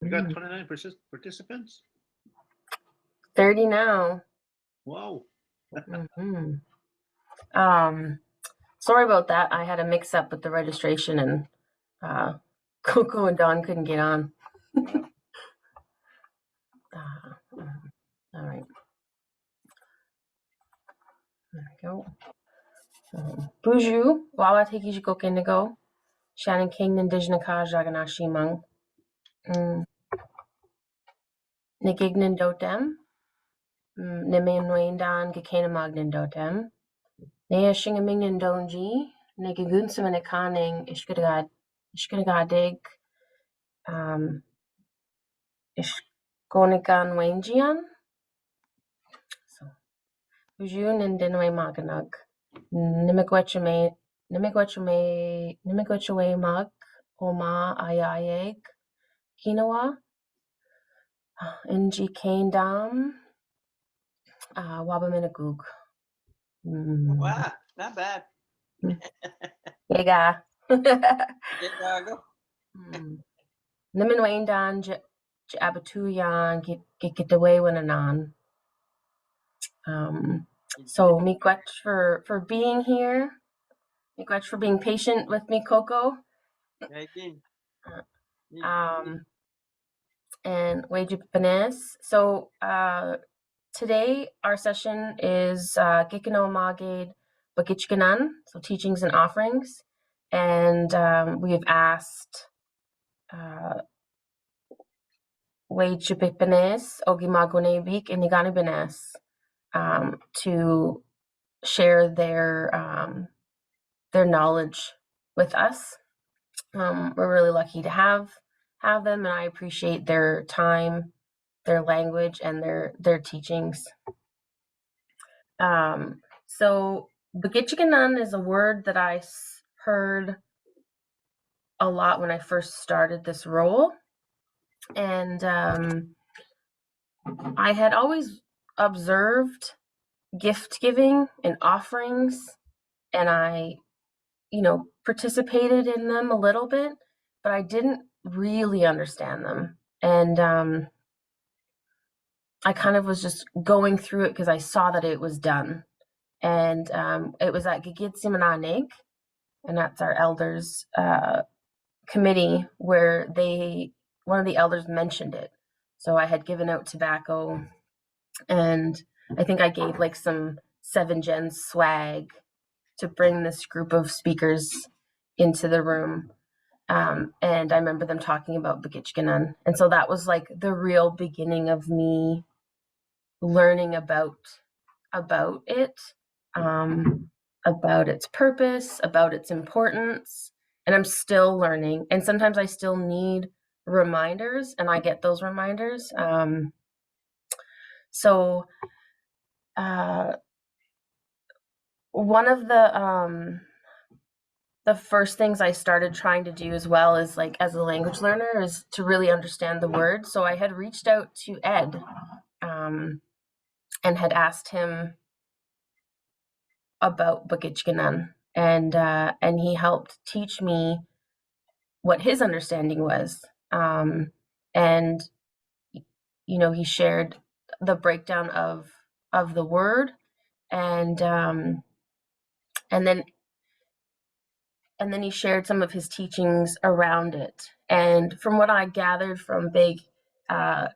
We got 29 participants. 30 now. Wow. Sorry about that. I had a mix-up with the registration, and Coco and Don couldn't get on. All right. There we go. Bonjour. Wawa teki Gikinoo'amaaged. Shannon King Ninanda-gikendaanaawaa. Nigignan-dotem. Ninanda-gikendaanaawaa. Nea Shingaming-Ndonji. Nigigunsumanikaning Ishkadadig. Ishkonigan-Wenjian. So, Bujun and Dinway Maganug. Nimigwachame Mag. Oma Ayayeg. Kinoa. Ji-Anishinaabemowin. Wabaminagug. Wow, not bad. Yega. Chicago. Niminwaindan Abatuyan get away when anon. So miigwech for being here. Miigwech for being patient with me, Coco. And Wajibanes. So today our session is Gikinoo'amaaged Bagijiganan, so teachings and offerings. And we have asked Wajibanes Ogimagonebik and Niganibanes to share their knowledge with us. We're really lucky to have them, and I appreciate their time, their language, and their teachings. So Bagijiganan is a word that I heard a lot when I first started this role, and I had always observed gift giving and offerings, and I participated in them a little bit, but I didn't really understand them. And I kind of was just going through it because I saw that it was done. And it was at Gikinoo'amaaged, and that's our elders committee, where one of the elders mentioned it. So I had given out tobacco, and I think I gave like some 7 Gen swag to bring this group of speakers into the room. And I remember them talking about Bagijiganan. And so that was like the real beginning of me learning about it, about its purpose, about its importance. And I'm still learning. And sometimes I still need reminders, and I get those reminders. So one of the first things I started trying to do as well is, like, as a language learner, is to really understand the word. So I had reached out to Ed and had asked him about Bagijiganan, and he helped teach me what his understanding was. And he shared the breakdown of the word, and then he shared some of his teachings around it. And from what I gathered from Big, it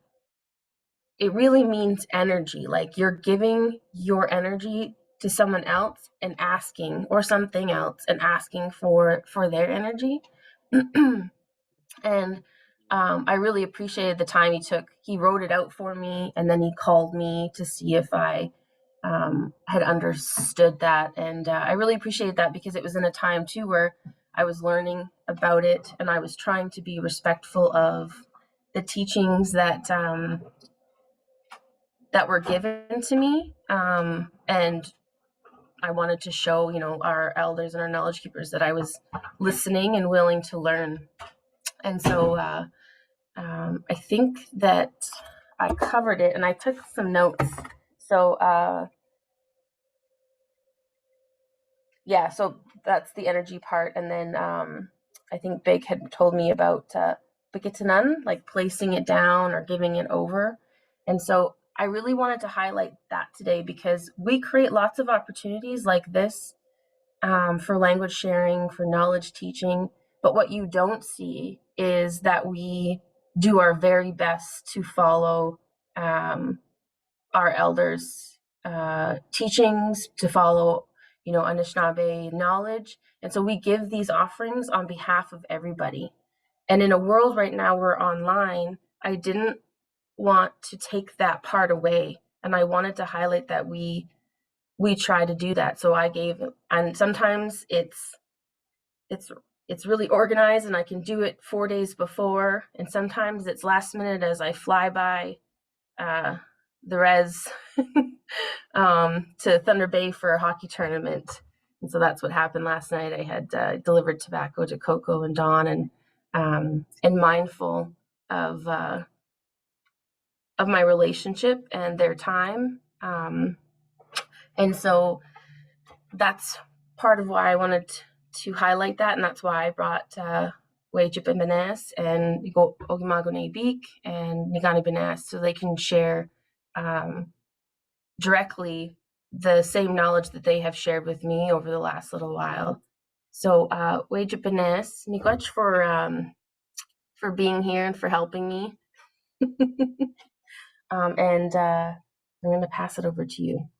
really means energy. Like, you're giving your energy to someone else and asking, or something else, and asking for their energy. And I really appreciated the time he took. He wrote it out for me, and then he called me to see if I had understood that. And I really appreciated that, because it was in a time too where I was learning about it, and I was trying to be respectful of the teachings that were given to me. And I wanted to show, our elders and our knowledge keepers that I was listening and willing to learn. And so I think that I covered it, and I took some notes. So so that's the energy part. And then I think Big had told me about Bagijiganan, like placing it down or giving it over. And so I really wanted to highlight that today because we create lots of opportunities like this for language sharing, for knowledge teaching. But what you don't see is that we do our very best to follow our elders' teachings, to follow, Anishinaabe knowledge. And so we give these offerings on behalf of everybody. And in a world right now we're online, I didn't want to take that part away. And I wanted to highlight that we try to do that. So I gave, and sometimes it's really organized and I can do it 4 days before. And sometimes it's last minute as I fly by the res to Thunder Bay for a hockey tournament. And so that's what happened last night. I had delivered tobacco to Coco and Dawn, and mindful of my relationship and their time. And so that's part of why I wanted to highlight that, and that's why I brought Bagijiganan and Gikinoo'amaaged and Ninanda-gikendaanaawaa so they can share directly the same knowledge that they have shared with me over the last little while. So Bagijiganan, miigwech for being here and for helping me. And I'm going to pass it over to you.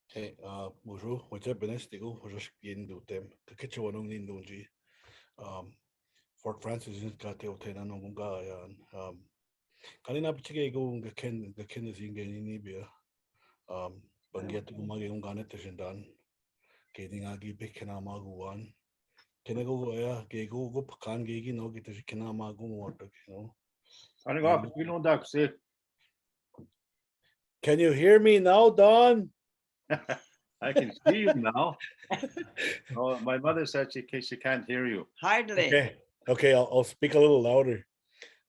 Hey, bonjour, Bagijiganan, Stigo, Roshkin do them, the kitchen one in Dunji. Fort Francis is got the Otena Nunga, Kalina Pichigo, the Ken is in Nibia, Banget Gumagi Unganet and getting Agi Gikinoo'amaaged. Can I go, go, can Gigi no get the Gikinoo'amaaged water, Can you hear me now, Don? I can see you now. Oh, my mother said she can't hear you. Hardly. Okay, I'll speak a little louder.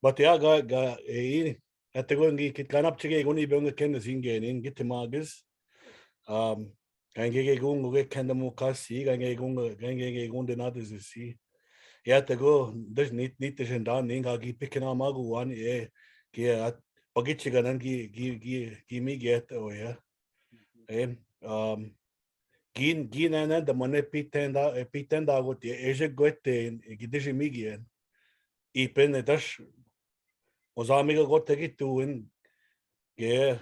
But yeah, at the going get gone up to get only bring ken the sing in get to Margus. And get going get Kendamukasi, and get going the others to see. Yeah, to go, there's neat and down, Ninga Gikinoo'amaaged one, yeah, Bagijiganan give me get away. Gin and the money pitenda got the Asia Gote, Gidishi Migian. Ipen a dash was amiga got to get to win. Yeah,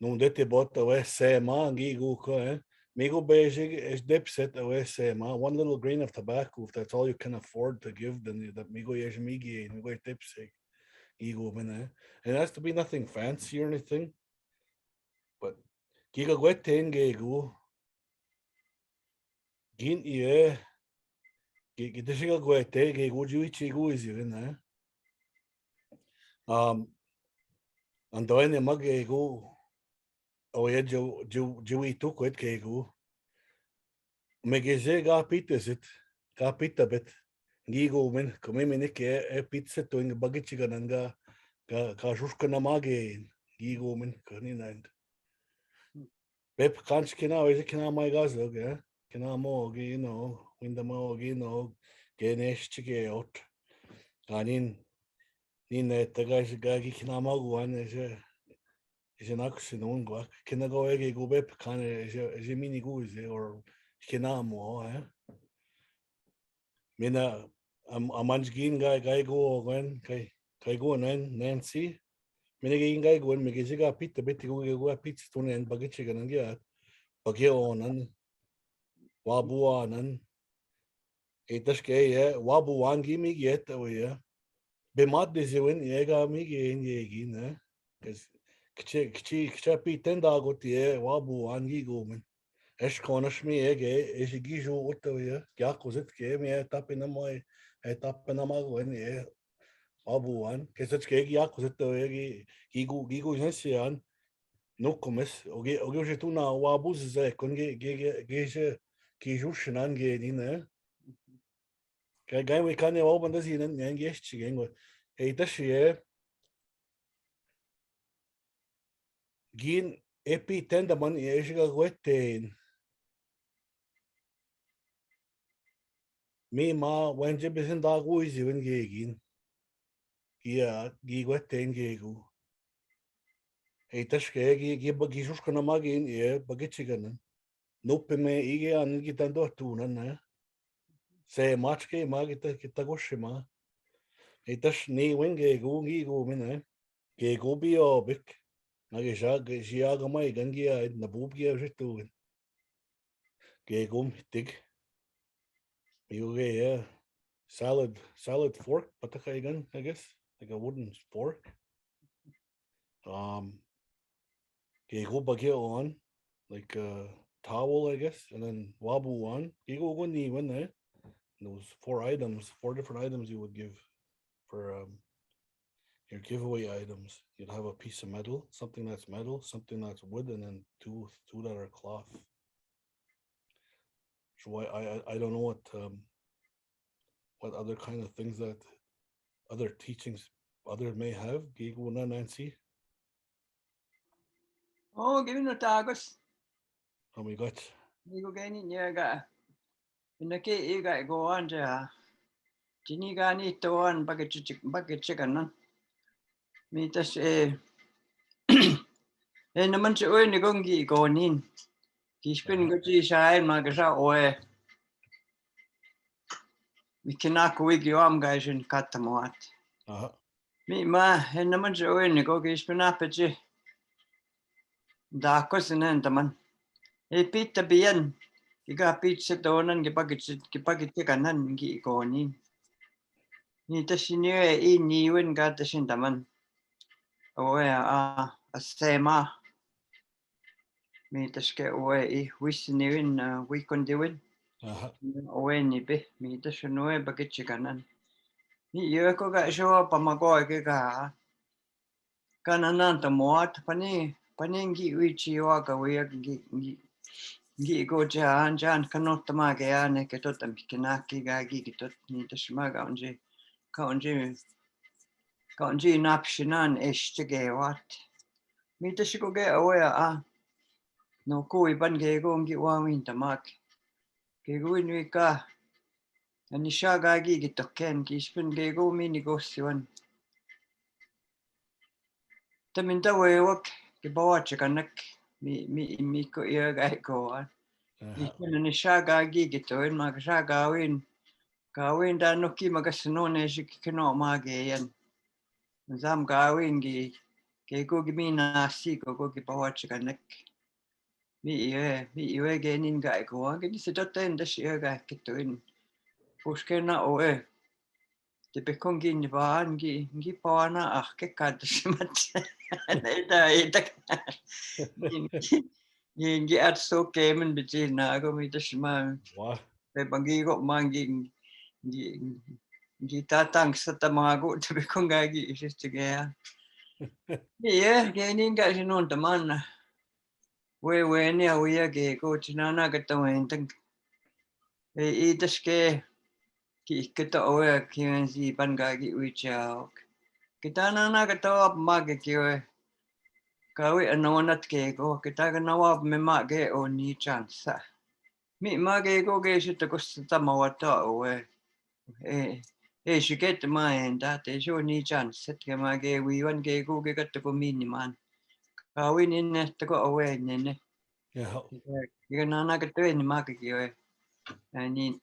no, that bought the West Sama, Gigu, Migo Beijing is dipset away Sama, one little grain of tobacco, if that's all you can afford to give, then that Migo Yashmigi and Migo dipsig, Ego Mena. And it has to be nothing fancy or anything. But Giga Gwete Gegu. Gin yeah, Gigishiga Gwete, Gegu is even and then the Magego, oh yeah, Joey took it, Gegu. Megeze got Peters it, got Peter bit. Gigo men, come in a pizza to in the Bagijiganan, Gikinoo'amaaged, Gigo men, Kaninand. Pep Kanchkina, is it my gazog, yeah? Kinamo, Windamo, Ganesh Chige out. And in the guys Gikinoo'amaaged one is an action on go. Can I go egg go bep can a mini goose or Kinamo, eh? Mina a manjgin guy go when kai go Nancy. Miniging guy go and Megiziga pit the bit go pit stone and Bagijiganan and get Bagionan Wabuanan. Etashke, Wabuan gimme get away. Bemad is when Yega Migi in Yegin, because Chapi Tenda got the Wabuan Gigoman. Eshkonish me ege, is a Gijo Ottaway, Yakuzit came here tapping on my tappanama when ye Wabuan, Kesachke Yakuzit the Gigo Hessian, no commiss, Ogetuna Wabus, Geja Kijushan Gain. Guy we can't open the scene and yes, chicken. Hey, this year, Gin Epi Tenderman, Asia Wettain. Mi ma wanje bisin dagu izivin gegin. Gigwetten gegu. Eitashke Gikinoo'amaaged Bagijiganan. Nuppe me ige an gitando tunan. Se machke ma gitagoshima. Eitash ni wingegu gigu mine. Gegu biobik. Giagama gangia nabubgia jituin. Gegum tig. Yuge salad fork, patakagan, I guess. Like a wooden fork. Gegu bagio on, like a towel, I guess, and then wabu on. Gegu wuni when there. Those 4 different items you would give for your giveaway items. You'd have a piece of metal, something that's metal, something that's wood, and then two that are cloth. So I don't know what other kind of things that other teachings others may have. Gegu na Nancy. Oh, give no tagos. Oh my God. You go gani nyaga. Inake iga go on ja. Jinigani to on Bagijiganan. Me tas naman si oy ni gongi gonin. Kispin go ji sai magasa oe. Gikinoo'amaaged guys in katamoat. Mi ma naman si oy ni go kispin apeji. Dakos inen taman. Pita biyan. Iga pizza donan Bagijiganan gi gonin. Ni tashinyo niwen gata shintaman. Oe sema. Mi taske oe wisniwin wikondiwin. Oe ni be. Mi tashinyo Bagijiganan. Ni yoko ga show pamagoy ga. Kananan tamoat paningi wichi waka wiyak gi go jan kanot tamage ne ketot Gikinoo'amaaged ga gitot ni tashmaga onje kaonje napshinan eshtige wat mi tashiko ge oya no kui ban ge go ngi wawin tamak ge go ni ka anishaga gitoken kispin ge go mi negosyon taminta wewak ge bawach kanak mi ko ga go kispin anishaga gitoin magshaga gawin da noki magasinone Gikinoo'amaaged yan zam gawin gi go gimi nasi go gi bawach kanak mi iwe genin ga go gi sidoten da shi ga kitoin pushkena oe te bekongi ni vaan gi pawana ke kad shimat eda gi at so kemen biji na go mi da shima pe bangi go mangi gi tatang sa tamago te bekonga gi istige genin ga shinon taman we ni awiya ge go chinana ga tawen tang daske ki kita oe ki si banga gi wichao kita na ga to mag ki kawi anonat ke go kita ga nawa me mag ge o ni chance mi mag ge go ge shi to sta mawata oe shi get mind that is your ni chance set ge mag ge wi wan ge go ge gat ko miniman kawi ni ne to go oe ne ge na ga to ni mag ge ani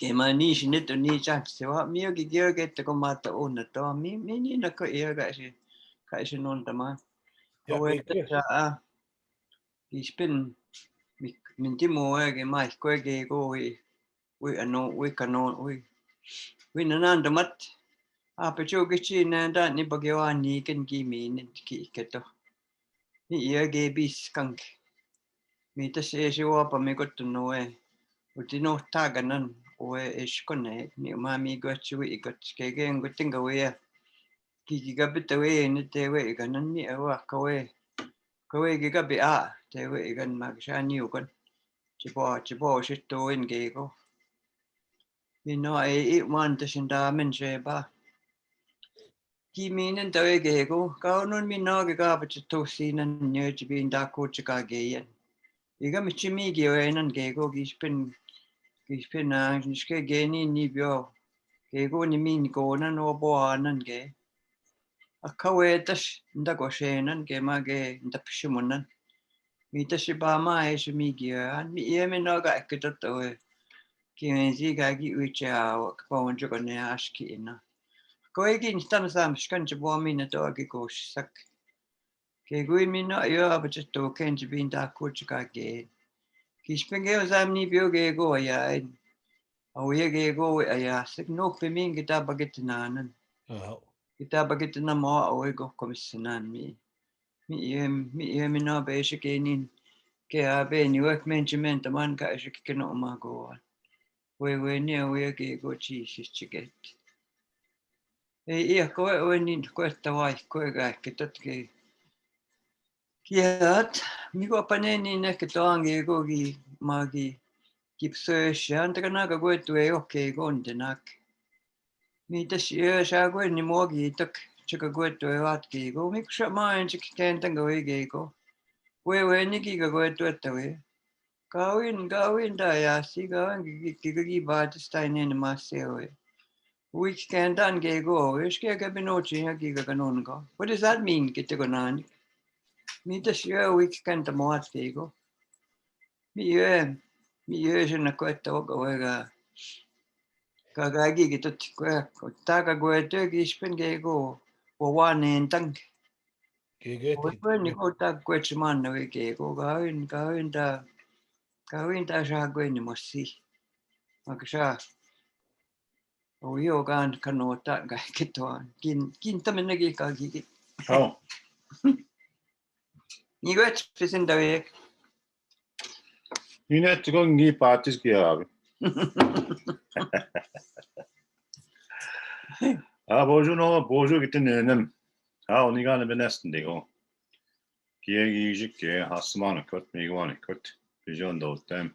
ke mani shinit ni chance wa mi gi ge to ko mata ona to mi ni na ko ga shi ka shi non tama oe ta ispin min timo ge mai ko ge go we ano we kanon we nanan damat pa cho ge chi na da ni bagyawa ni ken gi mi ni ki keto ni ge bis kank mi ta se wa pa me ko to no utino taganan oe ishkone ni mami go chui go ke ge ngo tinga we ki ga bit we ni te we ga nan ni wa ka we ge ga bi te we ga ma sha ni u kon chi bo shi to in ge go ni no man ta shin da men je ba ki mi nen te we ge go ka non mi no ge ga ba chi to si nan ne chi bin da ko chi ka ge yen i ga mi chi mi ge we nan ge go gi spin Kispina niske geni ni bio. Kego ni min gonan o boanan ge. Akawetas ndagoshenan ge mage ndapshimunan. Mita shibama e shimigia mi yeme naga ekitoto. Kienzi gagi ucha kawanjo kone ashki ina. Koegi nistam sam shkanche boamina dogi gosh sak. Kegui mina yo abacheto kenji binda kuchika ge. Kispenge zamni bioge go ya. Awege go ya sik no pimin kita bagitinanan. Kita bagitina mo awego komisionan mi. Mi mina beshe genin. Ke abe ni work management man ka Gikinoo'amaaged. We ni awege go chi shichiget. Ia koe ni koetta vai koe ga kitatke. Kiat mi go paneni ne kitoange go gi magi kipsösh antagana ga go tu e okay go ndenak. Mi tashi shago ni mogi tak chika go tu e wat ki go mi ksha main chik kentanga we go. We ni ki ga go tu etawe. Gawin da ya si gawin gi ba stein in masewe. Which can done go, which can binochi hagiga canongo. What does that mean, Gitagonan? Me the sheer which can the moat go. Me years in a quet dog away. Kagagi get a square, Taga go a turkey spin go, or one in tank. When you go tag quetchman away go, go in the shagwen you must see. Makasha. Oh, you can't cannot that guy get on. Kintaminagi kagi. Oh, You got fish in the way. you need to go and give parties here. 보조 기때는 오니가는 베네스인데고. 기획이직게 하스만은 것 미고는 것 비전도 템.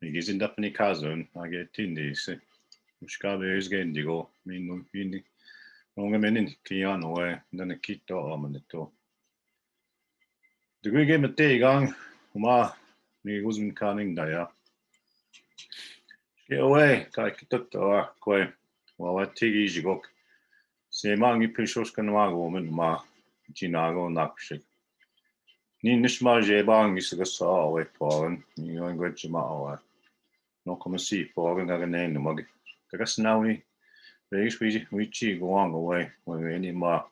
이게 진다프니 카존 하게 틴디스. 무시카베 있겐디고 민노 빈디. 뭔가면은 기한오에 나는 키토 어머니토. 그게 밑에 이강 마 미고즘 가능다야. 게오에 가이키토토 코에 와와 티기지고 세망이 필요스kan와고면 마 지나고 낙식. 니 니스마 제방 있으겠어 왜 포은 이건 거지 마와. 너 코미시 포은 가게네 뭐게. 그래서 나우니 베이스위지 위치 고왕 거에 왜니 마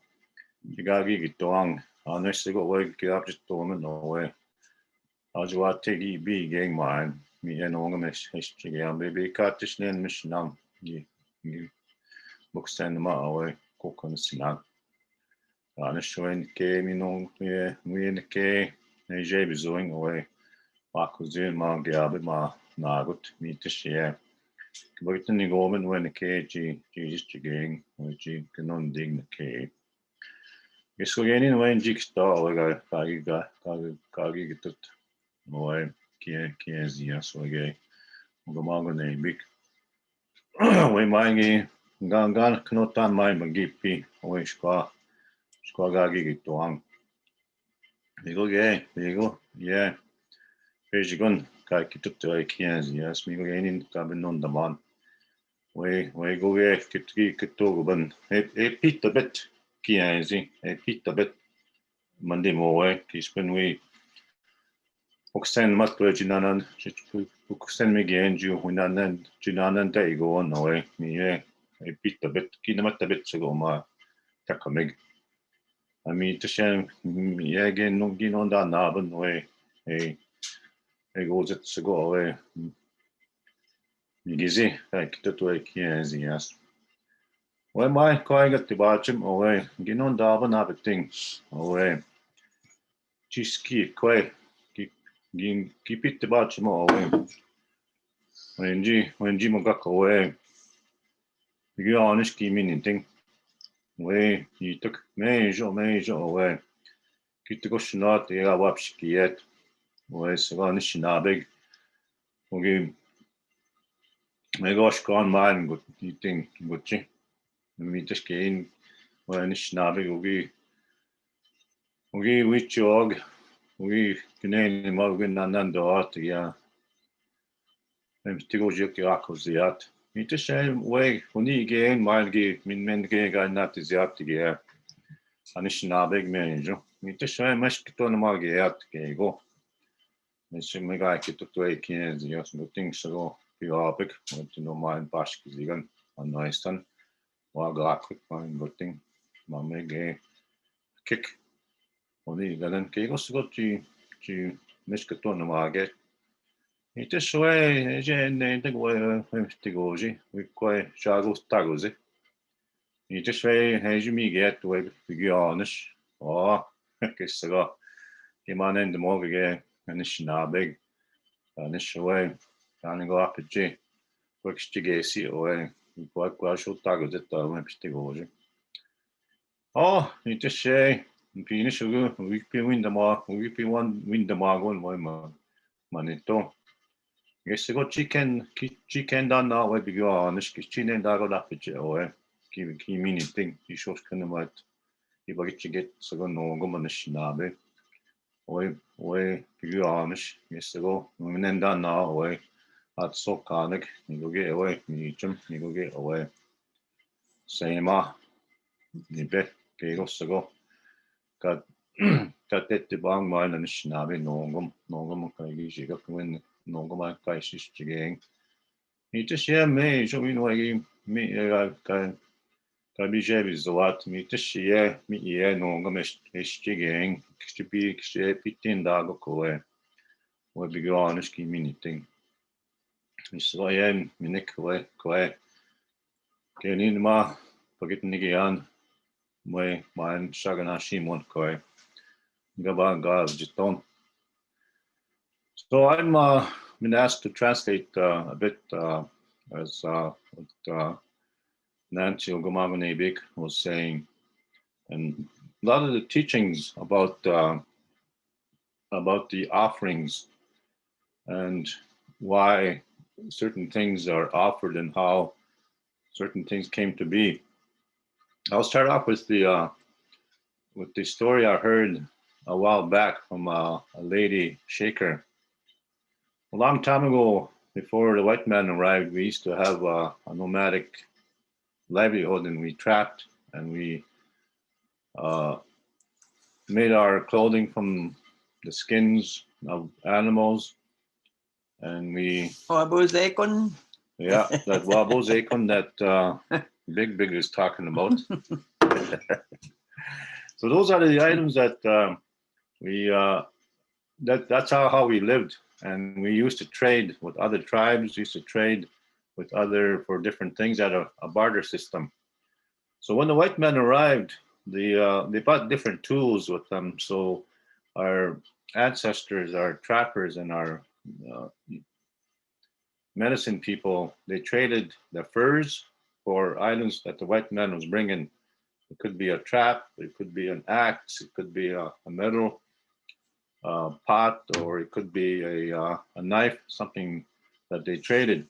지가기 기토왕 안 쓰고 왜 기압지 또는 너왜 아주 와테기 비갱 마인 미엔 옹메스 히스트리야 베비 카티스넨 미스남 이 목센 마왜 코콘스나 안 쇼인 게미농 예 무엔케 네제 비조잉 왜 와쿠즈 마 게아베 마 나굿 미트시에 그버튼 이거면 왜 케지 지지스트갱 뭐지 그non 딩 케 Iskogenin wen jigsta olega kagi gitot moe kienzia soge ugomago ne big we mangi gangan knotan mai magipi we skwa gagi gitoang Migo ye pejigon kai kitot oi kienzia smigo genin kabenon daman we go ge kitgi kitogoban pit a bit kienzi pit a bit mandi moe kispen we oksen matwe jinanan oksen me genju hunanan jinanan daigo noe mi pit a bit kinamat a bit sego ma takameg ami tishen ye gen no ginon da naben we go zet sego we mi gizi kitoto kienzi yas we mai koi gat tibachim owe ginon daban abeting owe chiski koi kipit tibachim owe wenji mogak owe Gianish kimin ting we yituk mejo owe kitikoshna tega wapshkiet we Ji-Anishinaabemowin oge megosh kan man gut ting gutchi Mites kein Ji-Anishinaabemowin oge wichog we kenen magin nanando ya Tigojiak Yakoziat. It is shame way when he gain Milegi, Min Gay not is Yatigia. Anishinabemowin. It is shame Meshkitonamagiat Gago. Mishimigai to 2 years, yes, no things ago. Piabik, went to no mind Bashkizigan, on Neistan. Wagak, fine, good thing. Mamma gay kick. Only Galan Kagos got to Meshkitonamaget. It is way, the way Tigoji, we quite Shagos Tagozi. It is way, as you me get to a figurish. Oh, kiss ago. Came on in the morgue, and it's not big. And it's away. Can't go up at G. Works to get see away. We quite should Tagos at the Olympic Tigoji. Oh, it is say, Pina sugar, we win the mark, we win the mark on my manito. Yes, I got chicken done now. Where we go on this kitchen and I got up at you. Key meaning thing. You should kind of what if I get so go no go on the shinabe. Way we go on this. Yes, I go. We then done now. Way at so conic. You go get away. You go get away. Same you bet. Okay, go. Got that the bang mile and shinabe no go. You got to win. No go my crisis again. It just me, so we know me Bagijiganan me just me no go gang to be pitin dago koe. We be gone is key thing. So I am minik koe. Can in ma forget nigian my shaganashi mon koe. Gaba jiton. So I'm been asked to translate a bit as what Ninanda-gikendaanaawaa was saying, and a lot of the teachings about the offerings and why certain things are offered and how certain things came to be. I'll start off with the story I heard a while back from a lady shaker. A long time ago, before the white man arrived, we used to have a nomadic livelihood, and we trapped and we made our clothing from the skins of animals, and we yeah, that wabozekon that Big is talking about. So those are the items that we that's how we lived, and we used to trade with other tribes. Used to trade with other for different things at a barter system. So when the white men arrived, they brought different tools with them. So our ancestors, our trappers, and our medicine people, they traded the furs for items that the white man was bringing. It could be a trap, it could be an axe, it could be a metal pot, or it could be a knife, something that they traded.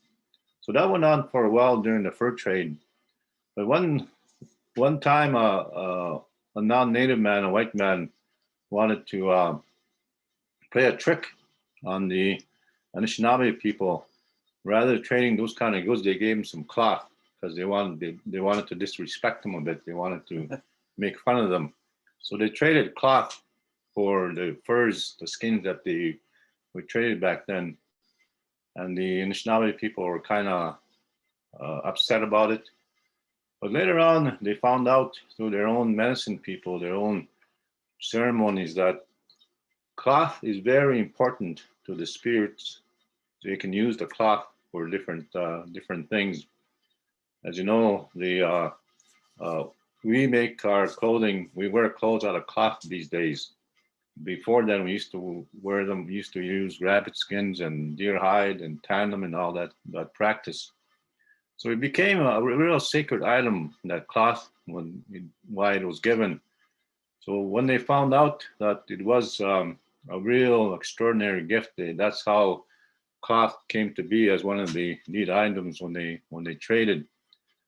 So that went on for a while during the fur trade. But one time, a non-native man, a white man, wanted to play a trick on the Anishinaabe people. Rather than trading those kind of goods, they gave him some cloth because they wanted to disrespect them a bit. They wanted to make fun of them. So they traded cloth for the furs, the skins that we traded back then. And the Anishinaabe people were kind of upset about it. But later on, they found out through their own medicine people, their own ceremonies, that cloth is very important to the spirits. So you can use the cloth for different things. As you know, we make our clothing. We wear clothes out of cloth these days. Before then, we used to wear them. We used to use rabbit skins and deer hide and tan them and all that practice. So it became a real sacred item, that cloth, why it was given. So when they found out that it was a real extraordinary gift, that's how cloth came to be as one of the neat items when they traded.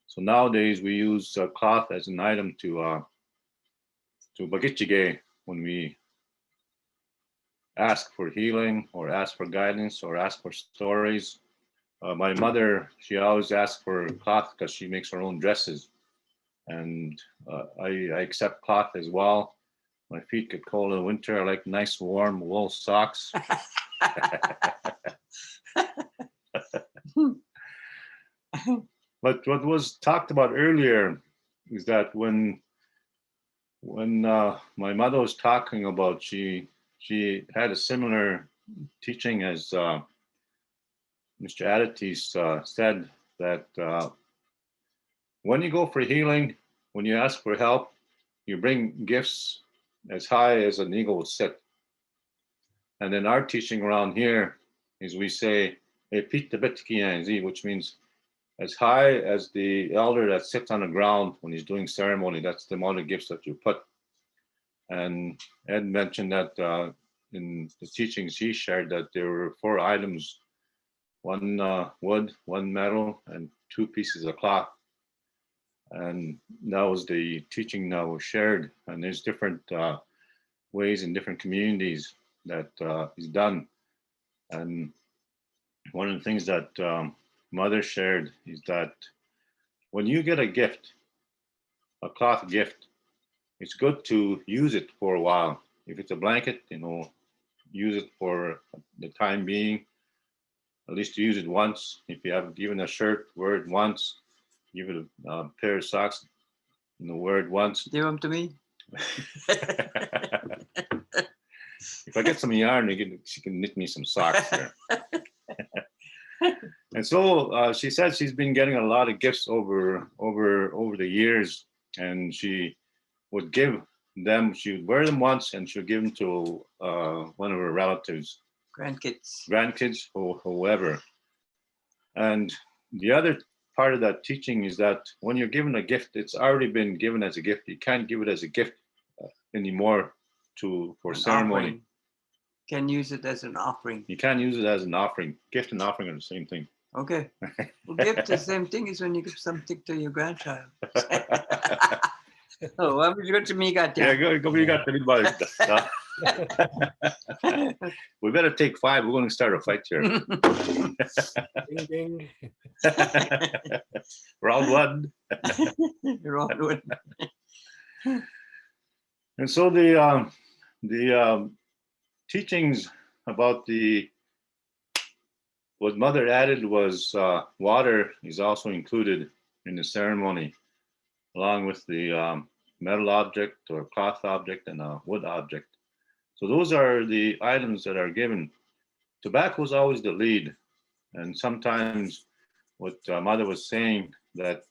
So nowadays we use cloth as an item to Bagijigay when we ask for healing or ask for guidance or ask for stories my mother, she always asks for cloth because she makes her own dresses. And I accept cloth as well. My feet get cold in the winter. I like nice warm wool socks. But what was talked about earlier is that when my mother was talking about, she had a similar teaching as Mr. Aditis said, that when you go for healing, when you ask for help, you bring gifts as high as an eagle would sit. And then our teaching around here is we say, which means as high as the elder that sits on the ground when he's doing ceremony. That's the amount of gifts that you put. And Ed mentioned that in the teachings he shared that there were 4 items, 1 wood, 1 metal, and 2 pieces of cloth. And that was the teaching that was shared. And there's different ways in different communities that is done. And one of the things that Mother shared is that when you get a gift, a cloth gift, it's good to use it for a while. If it's a blanket, use it for the time being. At least use it once. If you have given a shirt, wear it once. Give it a pair of socks, wear it once. Give them to me. If I get some yarn, she can knit me some socks there. And so she said she's been getting a lot of gifts over the years, and she would give them. She would wear them once, and she would give them to one of her relatives, grandkids, or whoever. And the other part of that teaching is that when you're given a gift, it's already been given as a gift. You can't give it as a gift anymore for ceremony. Offering. Can use it as an offering. You can't use it as an offering. Gift and offering are the same thing. Okay. Well, gift the same thing as when you give something to your grandchild. Oh, what would you go to me? Got yeah, go. We got the We better take 5. We're going to start a fight here. Ding, ding. Round 1. Round 1. And so the teachings about what Mother added was water is also included in the ceremony, along with the metal object or cloth object and a wood object. So those are the items that are given. Tobacco is always the lead. And sometimes what Mother was saying, that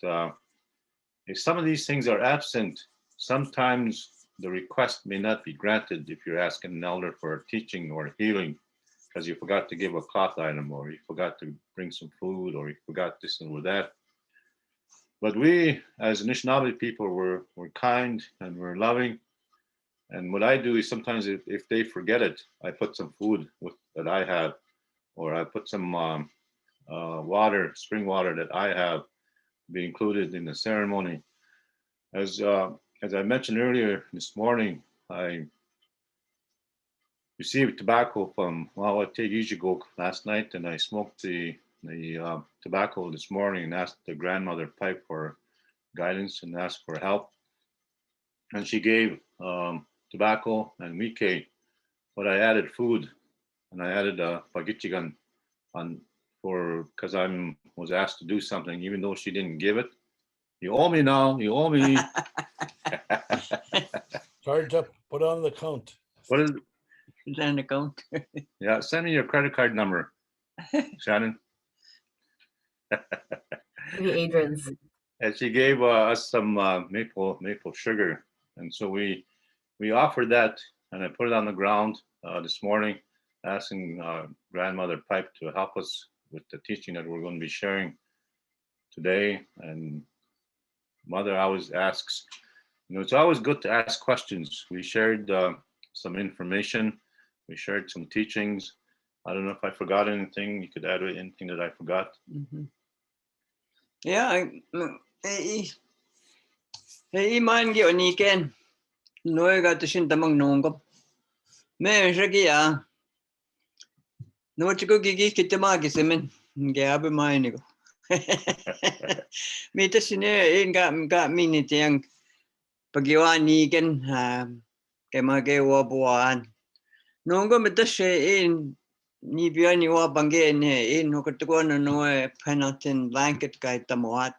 if some of these things are absent, sometimes the request may not be granted if you're asking an elder for a teaching or a healing, because you forgot to give a cloth item, or you forgot to bring some food, or you forgot this or that. But we, as Anishinaabe people, we're kind and we're loving. And what I do is sometimes if they forget it, I put some food that I have, or I put some water, spring water that I have, be included in the ceremony. As I mentioned earlier this morning, I received tobacco from Bagijiganan last night, and I smoked the tobacco this morning and asked the grandmother pipe for guidance and asked for help. And she gave tobacco and mike, but I added food, and I added Bagijiganan because I was asked to do something, even though she didn't give it. You owe me now. You owe me. Charge up. Put on the account. What is? Is that an account? Yeah, send me your credit card number, Shannon. Maybe Adrian's. And she gave us some maple sugar, and so we offered that, and I put it on the ground this morning, asking Grandmother Pipe to help us with the teaching that we're going to be sharing today. And Mother always asks, it's always good to ask questions. We shared some information. We shared some teachings. I don't know if I forgot anything. You could add anything that I forgot. Mm-hmm. Yeah, iman gi oni ken noi ga tishin tamang nongop me shagi ya no chigo gigi kitama gisemen Gabi mine go. Me to sine in got me ni tiang pagiwani gen ke mage wa buan. Nongo me to she in ni biani wa bange ne in no ko no penalty blanket kai tamoat.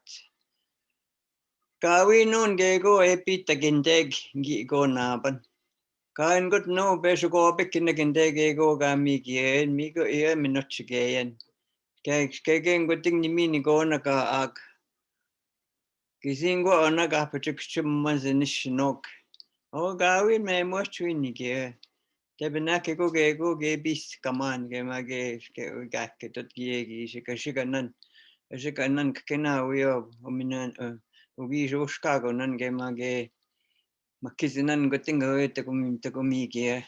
Kawi non ge go epi tagindeg gi go na ban. Kain gut no beso go bekin tagindeg go ga mi gien mi go e mi not chigeyen. Kegen guting ni mini go na ka ag. Kising go na ka pachuchum manzinish nok. O gawin me mo chwini ge. Tebenake go ge bis kaman ge mage ke gak ke tot ge shikanan. Shikanan kena wio ominan ugi jo Chicago nan ge mage makizinan guting ho te kumi ge.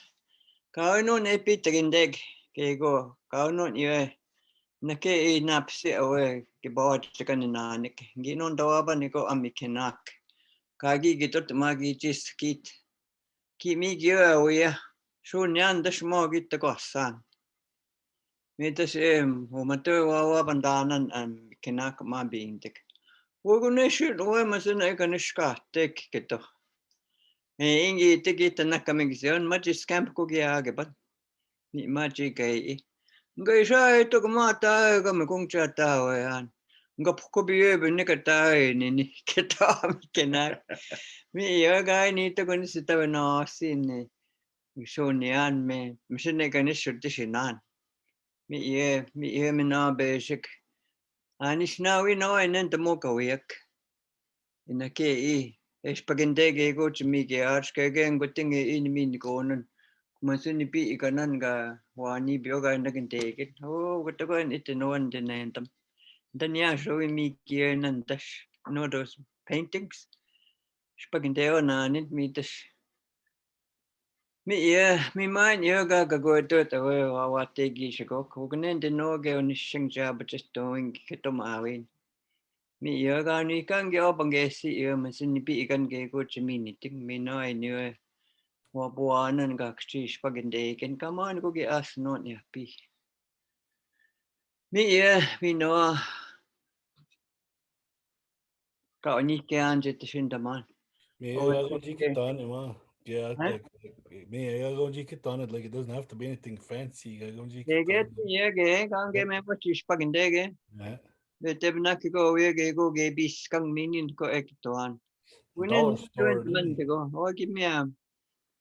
Ka no ne pitagindeg ge go. Ka no ye. Nake napsi awe ke bawat chikananik. Ginon dawaba niko amikenak. Kagi gitot magi chis kit. Kimi gyo awe. Shunyan dashmo git kosan. Mitas umato wawa bandanan kenak ma bintik. Woguneshit oe masuna ekanishka tek kito. Ingi tikit nakamigzion majis camp kugiagebat. Ni maji gay. Ngay siya ito kumata kami kung chata yan. Nga pukubiye binikata ni kita kena. Mi gay nito kung sita na sin so niyan me misine kani shurti sinan. Mi mina basic. Anis na we no inen tamo kawiyak. Inake pagindege go chimige arch kegen gutinge in min konon. Masuni pi ikanan ga wani bioga nagindege. Oh, gutagan itinoan dinentam. Then yeah, showing me gear and dash. No those paintings. Spagindeo na nit me dash. Me mind yoga go to it away what they gish go. Cognent the no go on shing job just doing kitomawin. Me yoga ni can get up and get see you, Masuni pi ikan go to me knitting. Me no I knew Wabuan and Gakchi Spagindeg and come on, go get us not ya pi. Me know. Ka ni kyan jet shindaman. Me go Gikinoo'amaaged ma. Yeah, me go Gikinoo'amaaged like it doesn't have to be anything fancy. Go Get Gikinoo'amaaged. can't get me what you spagindege. Yeah. The Debnaki go go get bis kang meaning go ektoan. We Dollar need store. 20 months ago. Oh, give me a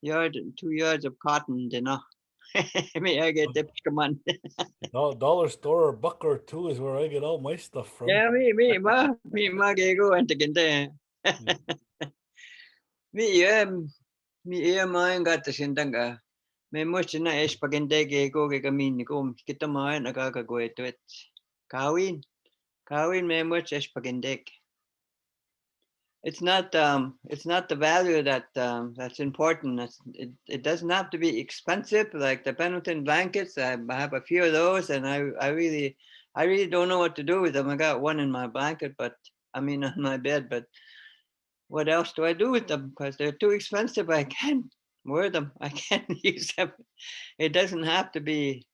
yard, 2 yards of cotton dinner. Me, I get the command. Dollar store or buck or two is where I get all my stuff from. Yeah, me, go and take it. Me, mine got the shindanga. Me much na espagindege go get a mean go, get the mine, a gaga go to it. Kawin me much espagindeg. It's not the value that that's important. It doesn't have to be expensive like the Pendleton blankets. I have a few of those, and I really don't know what to do with them. I got one in my blanket, but I mean on my bed. But what else do I do with them? Because they're too expensive. I can't wear them. I can't use them. It doesn't have to be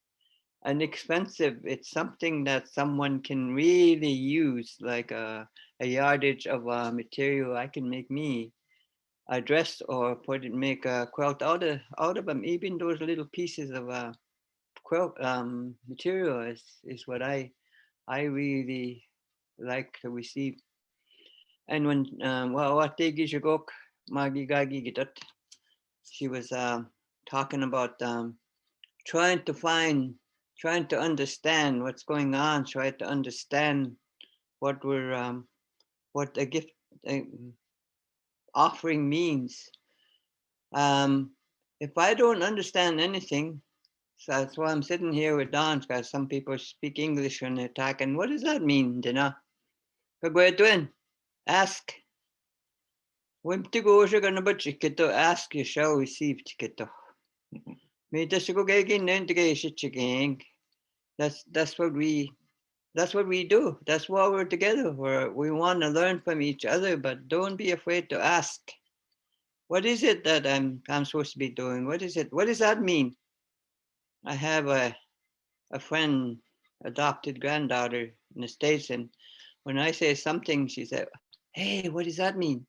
an expensive. It's something that someone can really use, like a yardage of material. I can make me a dress or make a quilt out of them. Even those little pieces of quilt material is what I really like to receive. And when what she was talking about trying to understand what's going on, try to understand what what a gift offering means. If I don't understand anything, so that's why I'm sitting here with Don, because some people speak English when they're talking. What does that mean, Dina? Ask. When to go to ask, you shall receive ticket. Me just go again, then to get that's what we do. That's why we're together. We want to learn from each other, but don't be afraid to ask. What is it that I'm supposed to be doing? What is it? What does that mean? I have a friend adopted granddaughter in the States. And when I say something, she said, "Hey, what does that mean?"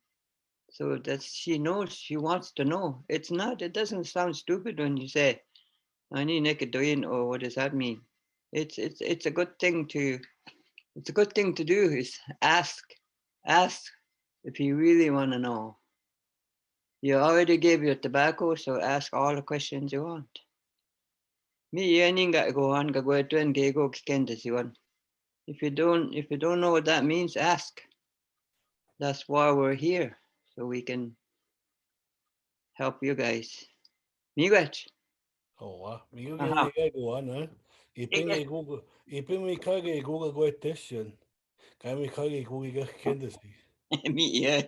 So that she knows, she wants to know. It doesn't sound stupid when you say, "Ani nekadoyin," or what does that mean? It's a good thing to do is ask if you really want to know. You already gave your tobacco, so ask all the questions you want. Me yeninga go on gagwetwen gego kikendesiwan. If you don't know what that means, ask. That's why we're here, so we can help you guys. Miigwech. Oh, wow. Me Aha. go on, eh? Ipin Google, Ipin me kage Google go testion. Can me kage Google get kendesi. Me, yeah.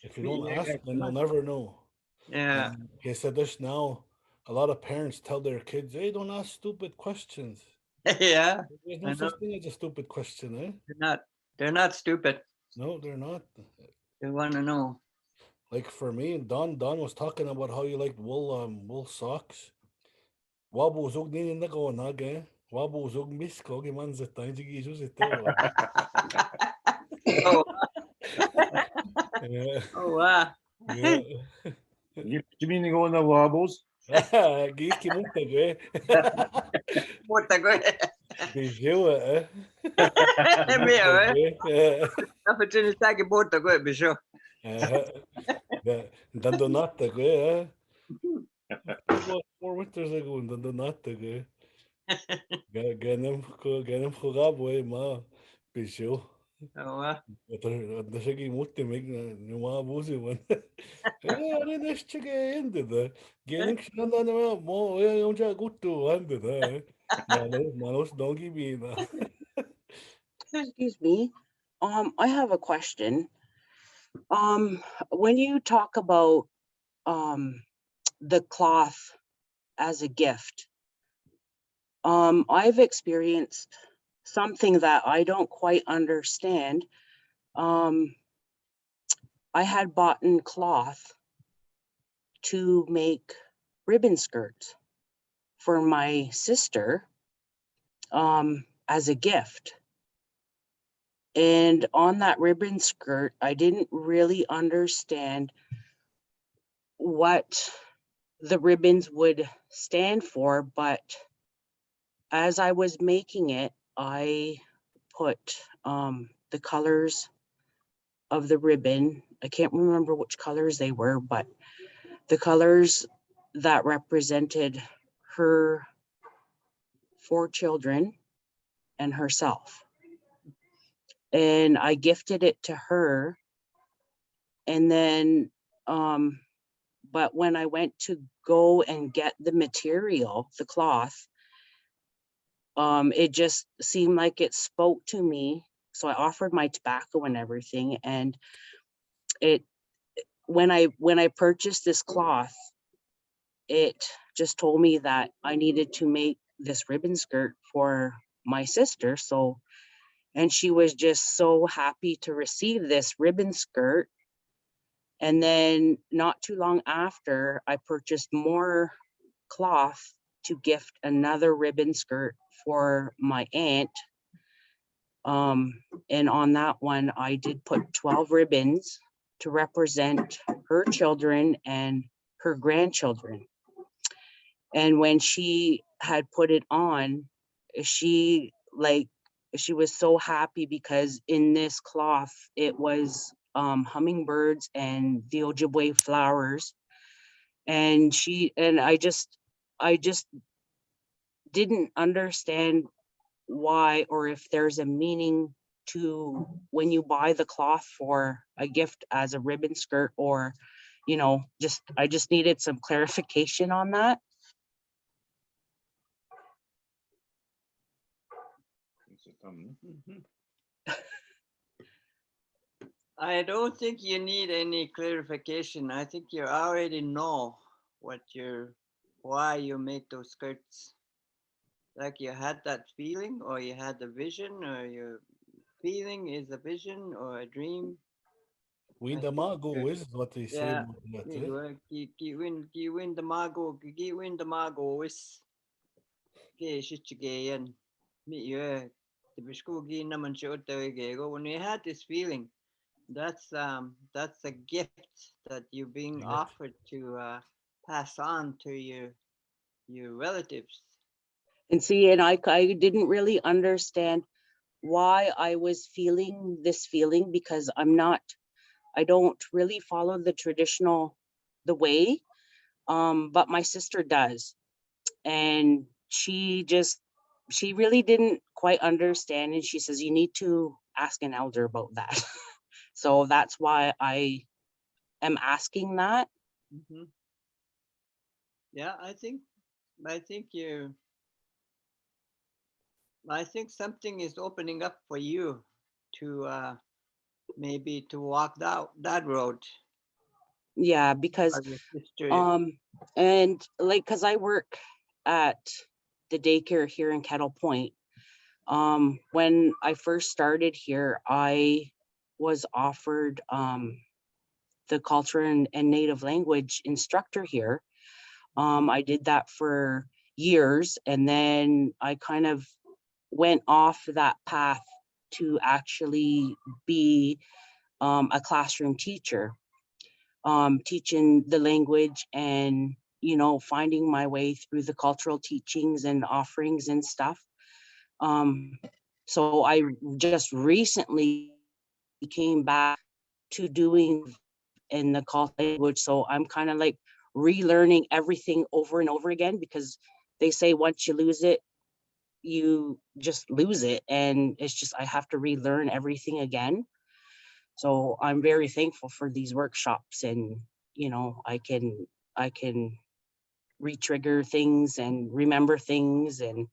If you don't ask, then you'll never know. Yeah. And he said this now. A lot of parents tell their kids, "Hey, don't ask stupid questions." Yeah. There's I no know. such thing as a stupid question, eh? They're not stupid. No, they're not. They want to know. Like for me, Don was talking about how you like wool socks. Wabu zog nini na go nage. Wabu zog misko gi man zeta jigi zete. Oh, Yeah. oh wow. Yeah. Kimi go na wobbles. Giski mutte Puta coisa. Bijou, eh? É meu, é? É. Dá pra te dizer que puta coisa, bicho. Dandonata, eh? 4 winters ago, Dandonata, eh? Ganem jogabo, ma. Bijou. Oh, wow. Da cheguei muito também, numa abuso, mano. É, neste que ainda, né? Ganem que não dá, não, mo, é onde é guto, anda, né? Manos, don't give me, né? Excuse me. I have a question. When you talk about the cloth as a gift, I've experienced something that I don't quite understand. I had bought in cloth to make ribbon skirts for my sister as a gift. And on that ribbon skirt, I didn't really understand what the ribbons would stand for, but as I was making it, I put the colors of the ribbon. I can't remember which colors they were, but the colors that represented her 4 children and herself. And I gifted it to her. And then, but when I went to go and get the material, the cloth, it just seemed like it spoke to me. So I offered my tobacco and everything. And when I purchased this cloth, it just told me that I needed to make this ribbon skirt for my sister. So, and she was just so happy to receive this ribbon skirt. And then not too long after, I purchased more cloth to gift another ribbon skirt for my aunt. And on that one, I did put 12 ribbons to represent her children and her grandchildren. And when she had put it on, she was so happy because in this cloth, it was hummingbirds and the Ojibwe flowers. And I just didn't understand why, or if there's a meaning to when you buy the cloth for a gift as a ribbon skirt, or, you know, I just needed some clarification on that. I don't think you need any clarification. I think you already know why you make those skirts. Like you had that feeling, or you had the vision, or your feeling is a vision or a dream. Windamago is what they say. Yeah. About that, eh? Ki win the mago is. Okay, shit yan. When you had this feeling, that's a gift that you're being Gift. offered to pass on to your relatives. And see, and I didn't really understand why I was feeling this feeling, because I don't really follow the way, but my sister does. And she really didn't quite understand. And she says, you need to ask an elder about that. So that's why I am asking that. Mm-hmm. Yeah, I think something is opening up for you to maybe to walk that road. Yeah, because Of your sister. and like, because I work at the daycare here in Kettle Point. When I first started here, I was offered the culture and native language instructor here. I did that for years, and then I kind of went off that path to actually be a classroom teacher, teaching the language and, you know, finding my way through the cultural teachings and offerings and stuff. So I just recently came back to doing in the cultural language. So I'm kind of like relearning everything over and over again, because they say once you lose it, you just lose it. And it's just, I have to relearn everything again. So I'm very thankful for these workshops, and, you know, I can re-trigger things and remember things, and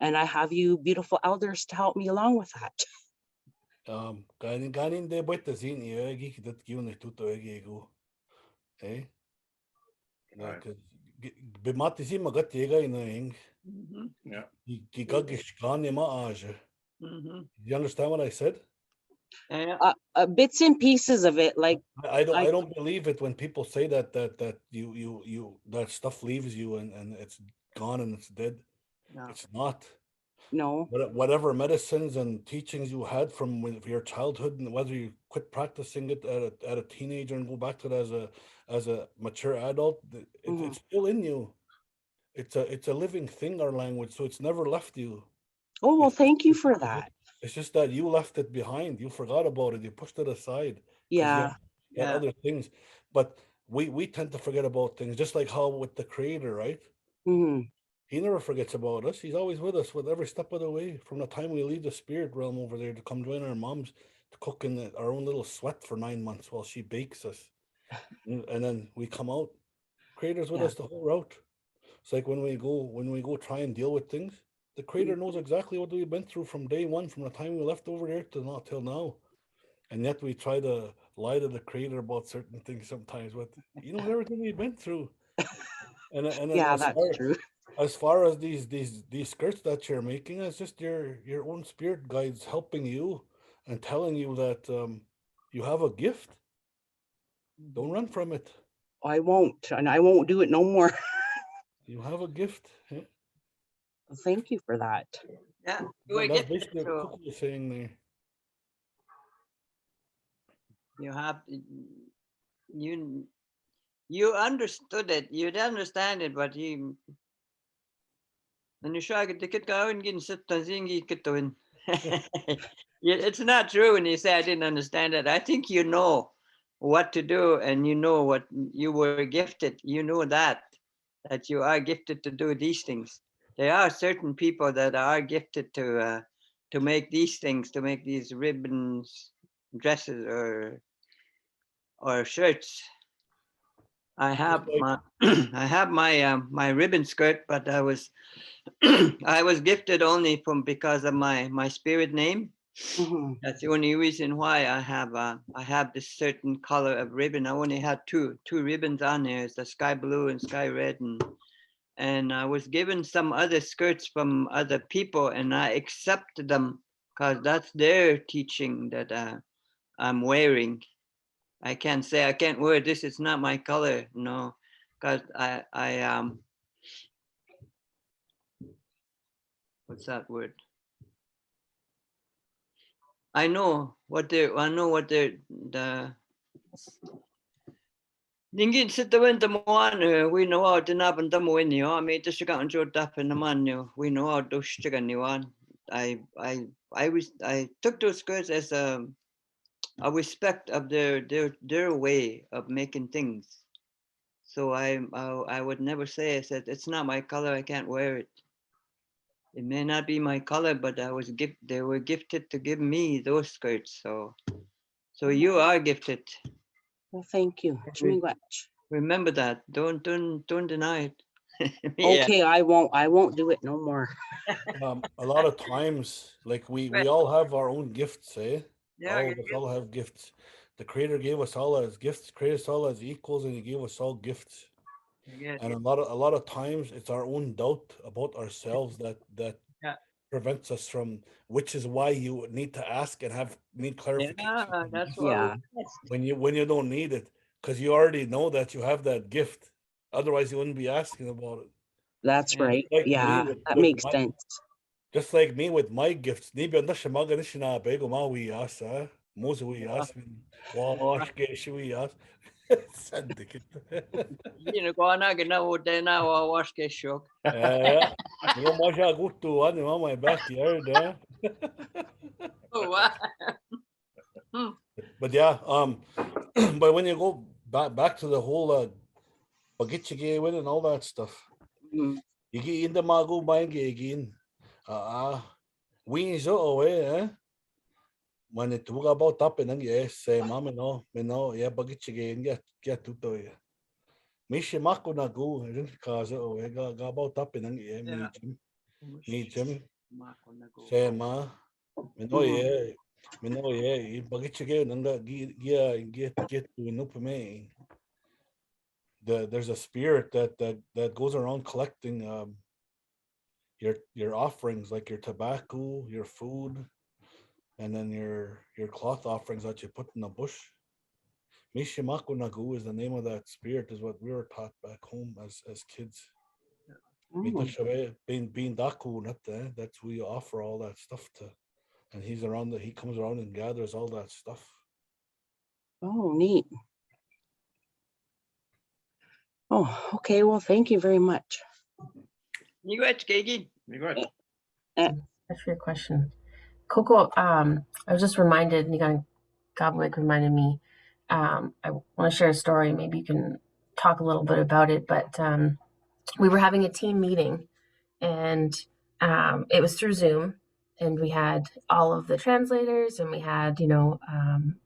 I have you beautiful elders to help me along with that. Ganin de buetas in egi dat giune tuto egi ego. Eh? Right. Bematisi magat yega in ing. Yeah. Gigagish ganima age. Mm-hmm. You understand what I said? Yeah. Bits and pieces of it, like I don't believe it when people say that you that stuff leaves you and it's gone and it's dead. No. It's not. no. Whatever medicines and teachings you had from your childhood, and whether you quit practicing it at a teenager and go back to it as a mature adult, it's still in you. It's a living thing, our language, so it's never left you. Oh, well, It's thank you for that. It's just that you left it behind. You forgot about it. You pushed it aside because you Yeah. had other things. But we tend to forget about things, just like how with the Creator, right? hmm He never forgets about us. He's always with us with every step of the way. From the time we leave the spirit realm over there to come join our moms to cook in our own little sweat for 9 months while she bakes us, and then we come out. Creator's with Yeah. us the whole route. It's like when we go try and deal with things, the Creator knows exactly what we've been through from day one, from the time we left over there to not till now. And yet we try to lie to the Creator about certain things sometimes, but he knows everything we've been through. And then Yeah, that's true. as far as these skirts that you're making, it's just your own spirit guides helping you and telling you that you have a gift. Don't run from it. I won't, and I won't do it no more. You have a gift. Yeah? Thank you for that. Yeah. That's basically what Cookie is saying there. You have you understood it. You'd understand it, but you. It's not true when you say I didn't understand it. I think you know what to do, and you know what you were gifted. You know that you are gifted to do these things. There are certain people that are gifted to make these things, to make these ribbons, dresses, or shirts. I have my I have my ribbon skirt, but I was I was gifted only because of my spirit name. That's the only reason why I have this certain color of ribbon. I only had two ribbons on there. It's the sky blue and sky red, and I was given some other skirts from other people, and I accepted them because that's their teaching that I'm wearing. I can't say I can't wear this. It's not my color, no, because I what's that word? I know what the Ningin sit the winter one, we know how to nap and them when you are me to shake out and jolt up in the man you. We know how to stick a new one. I took those skirts as a respect of their way of making things. So I would never say, I said, it's not my color, I can't wear it. It may not be my color, but they were gifted to give me those skirts. So you are gifted. Well, thank you. Chimigwach. Remember that. Don't deny it. Okay, I won't do it no more. A lot of times, like we all have our own gifts, eh? Yeah, All of us all have gifts. The Creator gave us all as gifts, created us all as equals, and He gave us all gifts. yes. And a lot of times, it's our own doubt about ourselves that Yeah. prevents us from, which is why you need to ask and need clarification. Yeah, that's what Yeah. When you don't need it, because you already know that you have that gift. Otherwise, you wouldn't be asking about it. That's Yeah. right. Like me Yeah, that makes sense. Just like me with my gifts, Gikinoo'amaaged, Gikinoo'amaaged wash get shook. my backyard, eh? Oh, wow. But yeah, but when you go back to the whole Bagijiganan and all that stuff, Mhm. you get magu buying again. We so eh? When it took about up and yes, say mama no, yeah, Bagijiganan get to do. Mishi mako na go, rin kaza o ga about up and me Jim. Say ma, yeah. Yeah, Bagijiganan get to nup me. There's a spirit that goes around collecting your offerings, like your tobacco, your food, and then your cloth offerings that you put in the bush. Mishimaku Nagu is the name of that spirit, is what we were taught back home as kids. Oh, Being Daku, that's who you offer all that stuff to. And he comes around and gathers all that stuff. oh, neat. Oh, okay. Well, thank you very much. You got Gigi. You got it. That's for your question. Coco, I was just reminded, Goblik reminded me, I want to share a story. Maybe you can talk a little bit about it, but we were having a team meeting, and it was through Zoom, and we had all of the translators, and we had,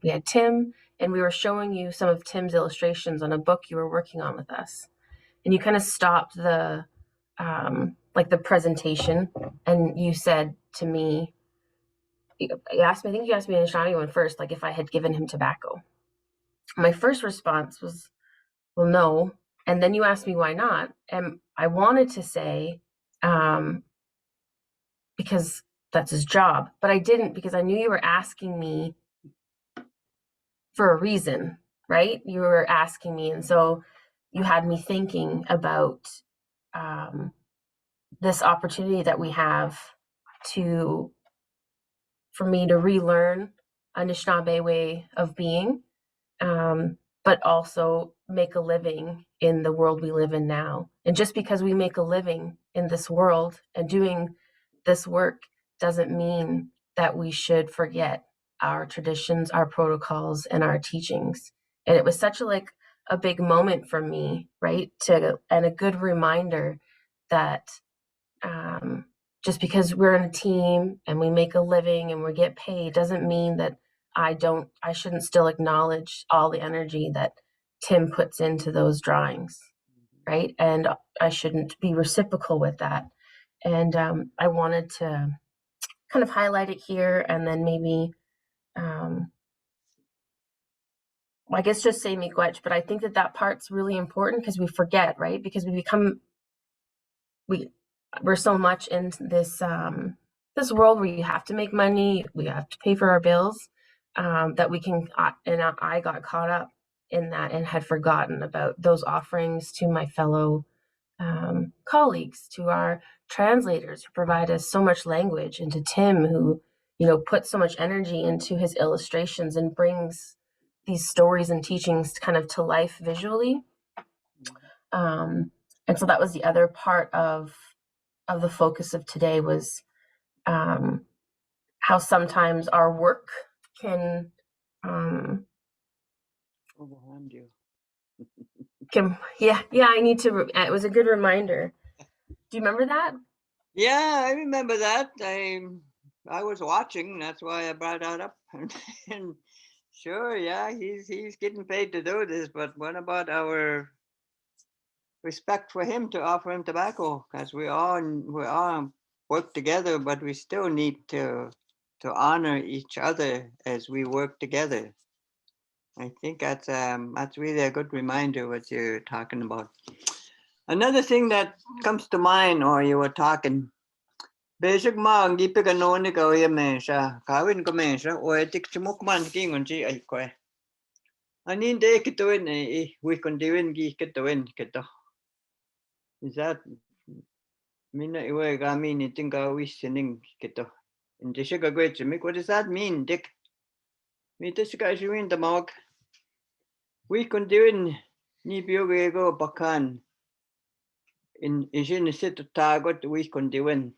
we had Tim, and we were showing you some of Tim's illustrations on a book you were working on with us. And you kind of stopped the the presentation, and you said to me, I think you asked me Anishinaabe first, like if I had given him tobacco. My first response was, well, no. And then you asked me why not. And I wanted to say, because that's his job. But I didn't, because I knew you were asking me for a reason, right? You were asking me. And so you had me thinking about this opportunity that we have for me to relearn Anishinaabe way of being, but also make a living in the world we live in now. And just because we make a living in this world and doing this work doesn't mean that we should forget our traditions, our protocols, and our teachings. And it was such a big moment for me, right? And a good reminder that just because we're in a team and we make a living and we get paid doesn't mean that I shouldn't still acknowledge all the energy that Tim puts into those drawings, right? And I shouldn't be reciprocal with that. And I wanted to kind of highlight it here, and then maybe, I guess just say miigwech, but I think that part's really important because we forget, right? Because we're so much in this this world where you have to make money, we have to pay for our bills, that we can, and I got caught up in that and had forgotten about those offerings to my fellow colleagues, to our translators who provide us so much language, and to Tim, who put so much energy into his illustrations and brings these stories and teachings kind of to life visually. And so that was the other part of the focus of today, was how sometimes our work can overwhelm you. I need to, it was a good reminder. Do you remember that? Yeah, I remember that. I was watching, that's why I brought that up. And sure, yeah, he's getting paid to do this, but what about our respect for him to offer him tobacco? Because we all work together, but we still need to honor each other as we work together. I think that's really a good reminder what you're talking about. Another thing that comes to mind, or you were talking, basic mang Gikinoo'amaaged ni ko yemensha kawin ko mensha o etik chumuk man kingon chi ay ko. Anin de kituin we kondiwin Gikinoo'amaaged kito. Is that mina iwe gami ni tinga wisining kito. Hindi siya gagawin chimik. What does that mean, Dick? Mita siya kasiwin tamawag. We kondiwin ni biyogego bakan. In isin sit tagot we kondiwin.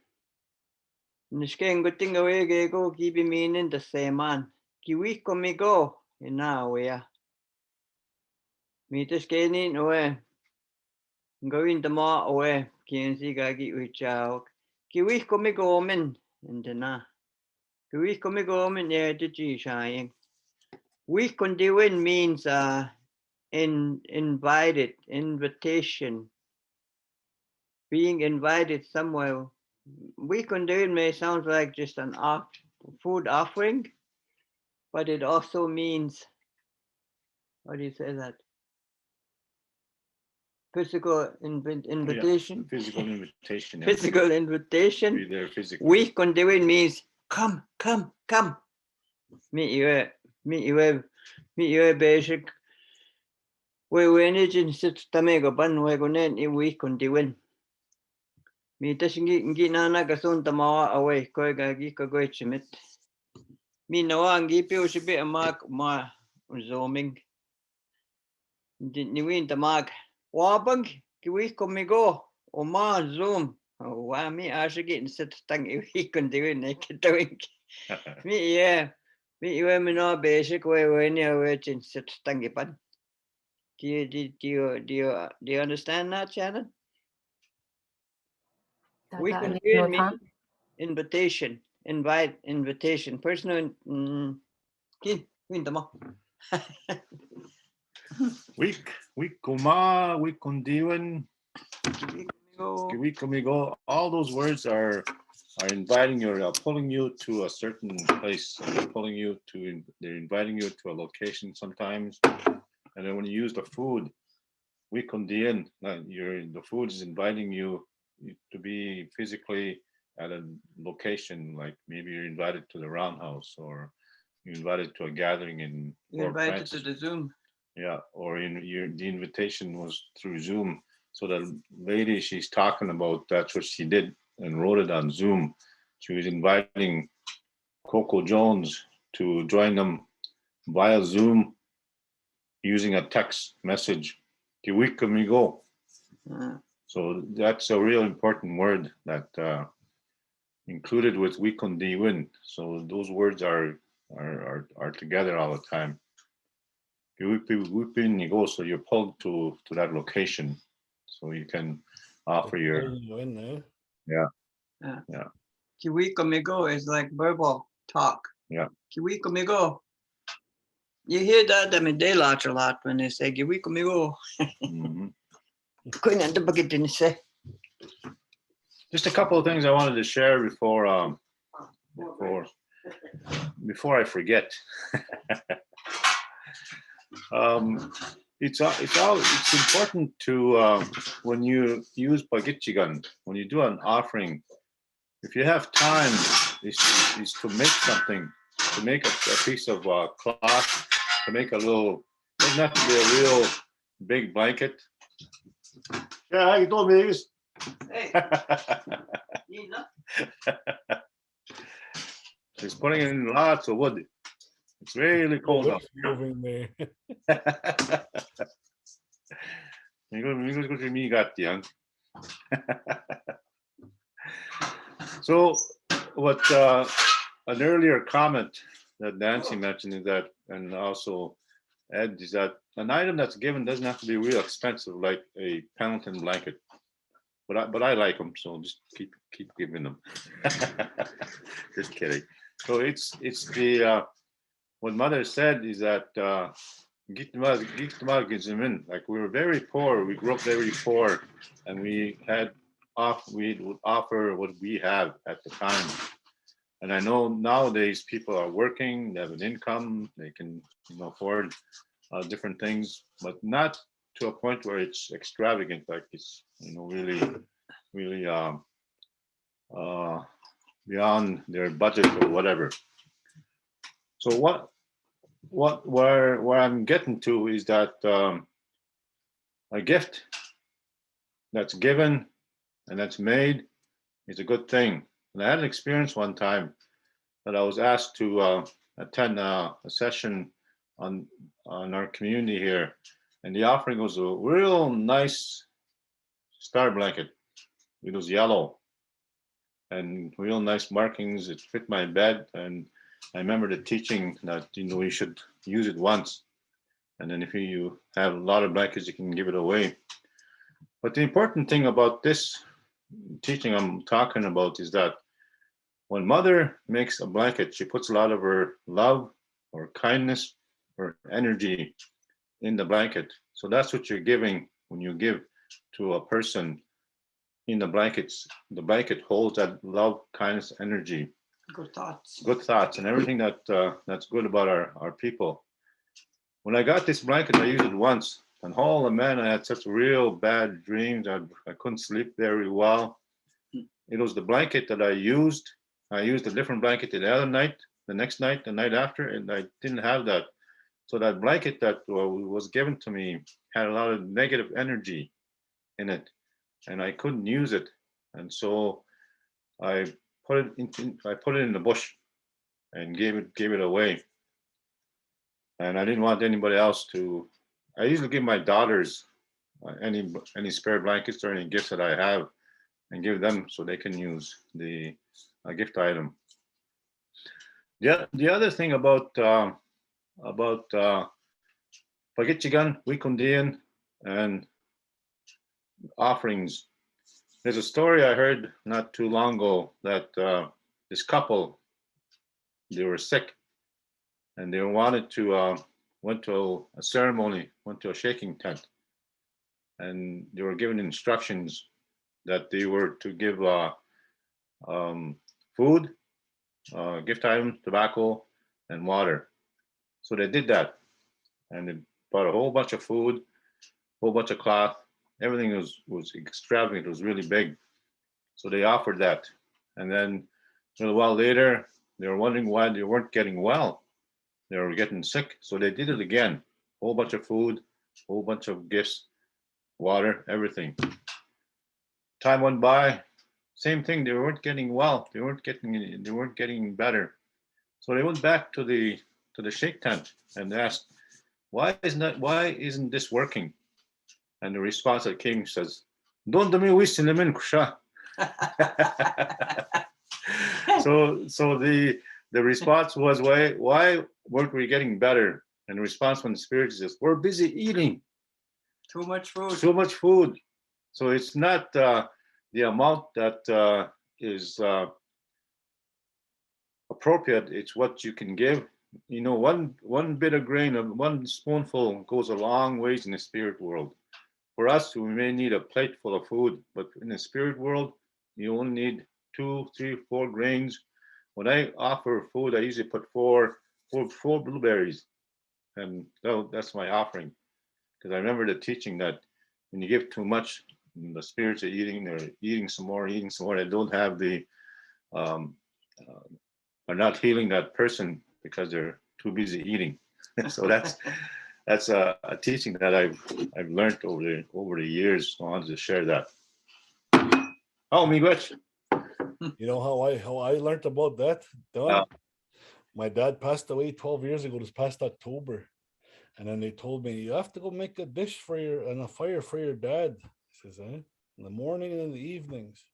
Nishken guting away gego gibi meaning the same man. Kiwi komigo inawea. Mitas kenin away. Going the ma away. Kiensi gagi wichao. Kiwi komigo men and na. Kiwi komigo men yeah the G shying. We kondiwin means invited, invitation. Being invited somewhere. We kondiwin may sound like just an food offering. But it also means, how do you say that? Physical invitation. Yeah, physical invitation. Yeah. Physical invitation. Be there physically. We kondiwin means come. Meet you basic. We need to sit tamego ban we go net we kondiwin. Me tashingi nana gason tamawa away koi gagi kagoi chimit. Me no angi pio shibi amak ma zooming. Niwin tamag. Wabang kiwi komigo o ma zoom. Wa mi ashigit sit tang iwi kondiwin doing. Me me no basic way ni away chin sit tang ipan. Do you understand that, Shannon? We can do it invitation, invitation, personal. We kuma, we kondiwin, we komigo. All those words are inviting you, pulling you to a certain place. They're inviting you to a location sometimes. And then when you use the food, we kondiwin, the food is inviting you to be physically at a location, like maybe you're invited to the roundhouse, or you're invited to a gathering in. You're invited to the Zoom. Yeah, or the invitation was through Zoom. So the lady she's talking about, that's what she did and wrote it on Zoom. She was inviting Coco Jones to join them via Zoom using a text message. Gikinoo'amaaged. So that's a real important word that included with we kondiwin. So those words are together all the time. So you're pulled to that location, so you can offer your yeah. Gikinoo'amaaged is like verbal talk. Yeah. Gikinoo'amaaged. You hear that in Daylight a lot when they say Gikinoo'amaaged. Just a couple of things I wanted to share before I forget. It's important to when you use Bagijiganan, when you do an offering, if you have time, is to make something, to make a piece of cloth, to make a little, doesn't have to be a real big blanket. Yeah, I told me this. Hey. He's putting in lots of wood. It's really cold out. Lips moving there. So what an earlier comment that Nancy mentioned is that, and also Ed, is that an item that's given doesn't have to be real expensive, like a Pendleton blanket. But I like them, so just keep giving them. Just kidding. So it's the what Mother said is that Gikinoo'amaaged, like we were very poor. We grew up very poor, and we would offer what we have at the time. And I know nowadays people are working, they have an income, they can afford different things, but not to a point where it's extravagant, like it's really beyond their budget or whatever. So where I'm getting to is that a gift that's given and that's made is a good thing. And I had an experience one time that I was asked to attend a session on our community here, and the offering was a real nice star blanket. It was yellow and real nice markings. It fit my bed, and I remember the teaching that you should use it once, and then if you have a lot of blankets, you can give it away. But the important thing about this teaching I'm talking about is that when Mother makes a blanket, she puts a lot of her love or kindness or energy in the blanket. So that's what you're giving when you give to a person in the blankets. The blanket holds that love, kindness, energy. Good thoughts. Good thoughts and everything that's good about our people. When I got this blanket, I used it once, and oh man, I had such real bad dreams. I couldn't sleep very well. It was the blanket that I used. I used a different blanket the other night, the next night, the night after, and I didn't have that. So that blanket that was given to me had a lot of negative energy in it, and I couldn't use it. And so I put it in the bush and gave it away. And I didn't want anybody else to. I usually give my daughters any spare blankets or any gifts that I have, and give them so they can use the gift item. The other thing about Bagijiganan, Wikundian, and offerings. There's a story I heard not too long ago that this couple, they were sick, and they went to a ceremony, went to a shaking tent, and they were given instructions that they were to give food, gift items, tobacco, and water. So they did that, and they bought a whole bunch of food, whole bunch of cloth. Everything was extravagant. It was really big. So they offered that, and then a little while later, they were wondering why they weren't getting well. They were getting sick, so they did it again. Whole bunch of food, whole bunch of gifts, water, everything. Time went by, same thing. They weren't getting well. They weren't getting better. So they went back to the shake tent and asked, why isn't this working? And the response that came says, "Don't do me wish in the min kusha." So the response was, why weren't we getting better? And the response from the spirit is, we're busy eating. Too much food. Too much food. So it's not the amount that is appropriate. It's what you can give. One bit of grain, one spoonful goes a long ways in the spirit world. For us, we may need a plate full of food, but in the spirit world, you only need 2, 3, 4 grains. When I offer food, I usually put four blueberries, and that's my offering. Because I remember the teaching that when you give too much, the spirits are eating. They're eating some more. They don't have are not healing that person because they're too busy eating. So that's a teaching that I've learned over the years. So I wanted to share that. Oh, Miguel. You know how I learned about that, Don? My dad passed away 12 years ago this past October. And then they told me, you have to go make a dish for and a fire for your dad. He says, in the morning and in the evenings.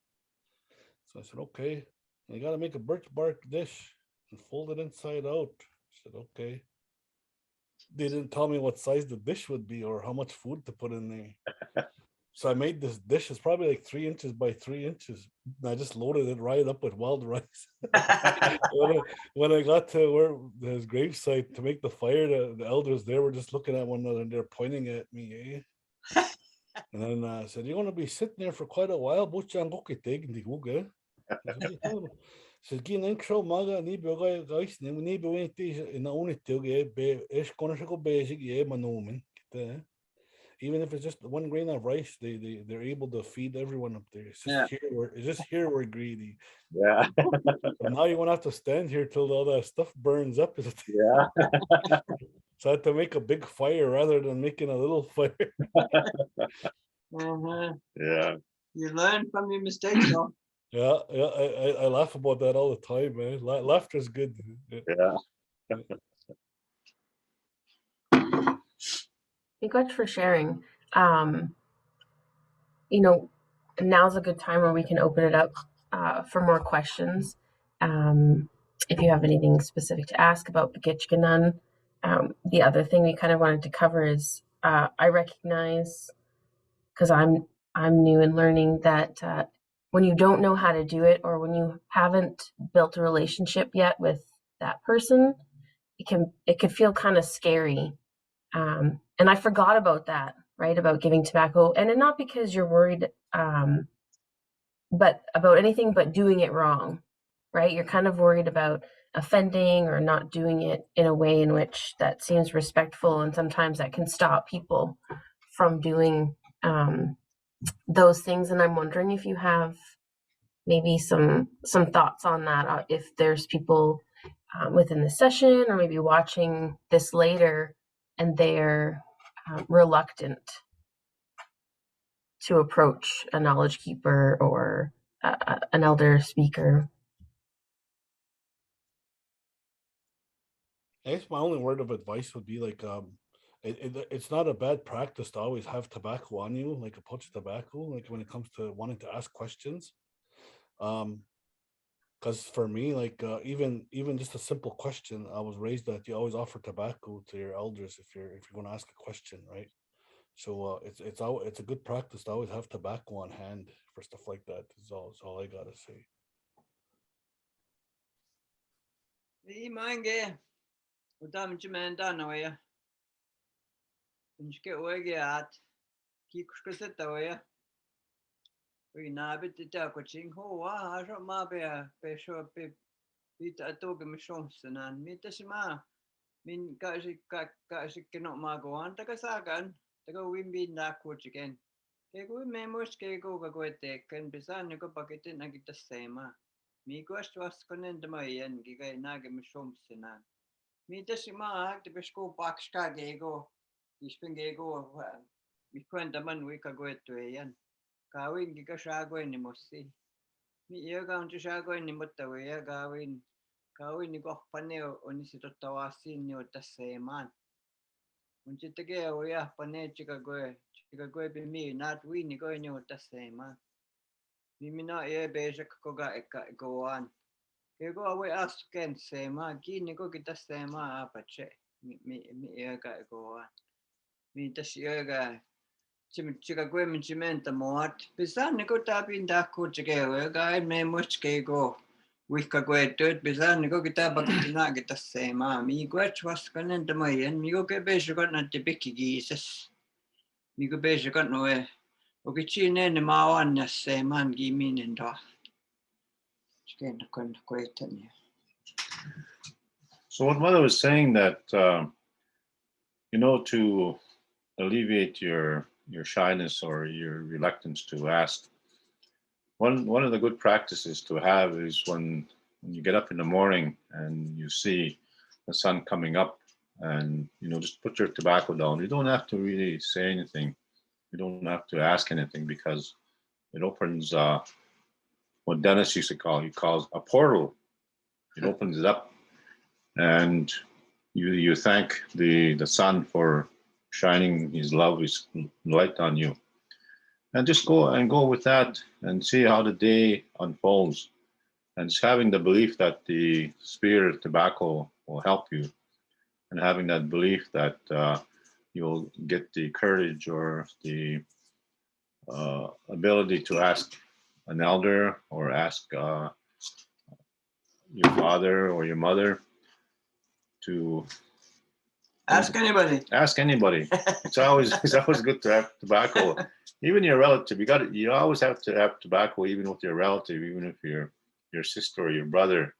So I said, okay. And you got to make a birch bark dish and fold it inside out. I said, okay. They didn't tell me what size the dish would be or how much food to put in there. So I made this dish. It's probably like 3 inches by 3 inches. And I just loaded it right up with wild rice. when I got to his gravesite to make the fire, the elders there were just looking at one another and they're pointing at me. And then I said, you're going to be sitting there for quite a while. Said, Gikinoo'amaaged, even if it's just 1 grain of rice, they're able to feed everyone up there. It's just here we're greedy. Yeah. But now you won't have to stand here till all that stuff burns up. Yeah. So I had to make a big fire rather than making a little fire. Yeah. You learn from your mistakes, though. Yeah, I laugh about that all the time, man. Laughter's good. Yeah. Thank you for sharing. You know, now's a good time where we can open it up for more questions. If you have anything specific to ask about Bagijiganan. The other thing we kind of wanted to cover is I recognize, because I'm new and learning, that when you don't know how to do it, or when you haven't built a relationship yet with that person, it could feel kind of scary. And I forgot about that, right? About giving tobacco, and not because you're worried, but about anything but doing it wrong, right? You're kind of worried about offending or not doing it in a way in which that seems respectful, and sometimes that can stop people from doing those things. And I'm wondering if you have maybe some thoughts on that, if there's people within the session or maybe watching this later and they're reluctant to approach a knowledge keeper or an elder speaker. I guess my only word of advice would be like, it's not a bad practice to always have tobacco on you, like a pouch of tobacco, like when it comes to wanting to ask questions. Because for me, like even just a simple question, I was raised that you always offer tobacco to your elders if you're going to ask a question, right? So it's a good practice to always have tobacco on hand for stuff like that. Is all I gotta say. Ninanda-gikendaanaawaa. Unshke-oegeat. Kikushkusetawaya. Uinabitita-kuching hoa. Asho-ma-bea. Pesho-pe. Bita-atoge-mishomsanan. Mitashima. Min Gikinoo'amaaged tagasagan. Taga-wimbi-na-kuchiken. Kegu-memosh-kegu-gaguetekan. Bisan-nigo-pakitin-agitasema. Miguashwas-konen-damayan. Gigai-nage-mishomsanan. Mitashima. Tibishko-pakshka-gego. Ishpengego. Mikwendaman wika-guetueyan. Kawin giga-shaguen-nimosi. Mi-iyaga-unti-shaguen-nimotawaya. Kawin nigo-paneo onisitotawasin-niotaseman. Unchitegea-waya pane-chikague. Chikague-bimi. Nat-wi-nigo-niotaseman. Mimina-ie-beja-kakoga-eka-goan. Kego-awe asken-sema. Ki-nigo-kitasema apache. Mi-iyaga-goan. Mi-tashi-iyaga. Chikague-minchimenta-moat. Bisan-nigo-tabin-daku-chikewe. Gai-memoch-kego. Wika-guetut. Bisan-nigo-kita-bakitina-kitasema. Mi-guech-was-kanen-damayan. Migo-ke-beja-got-na-tibiki-gisas. Migo-beja-got-noe. Okichine-ni-mawan-na-seman gi-minin-do. Chike-na-kun-na-guetan-ya. So what Mother was saying that, to alleviate your shyness or your reluctance to ask, one of the good practices to have is when you get up in the morning and you see the sun coming up, and just put your tobacco down. You don't have to really say anything. You don't have to ask anything, because it opens what Dennis used to call, he calls a portal. It opens it up, and you thank the sun for shining his love, his light on you, and just go with that and see how the day unfolds, and just having the belief that the spirit of tobacco will help you, and having that belief that you'll get the courage or the ability to ask an elder or ask your father or your mother to Ask anybody. ask anybody. It's always good to have tobacco. Even your relative, you always have to have tobacco, even with your relative, even if your sister or your brother.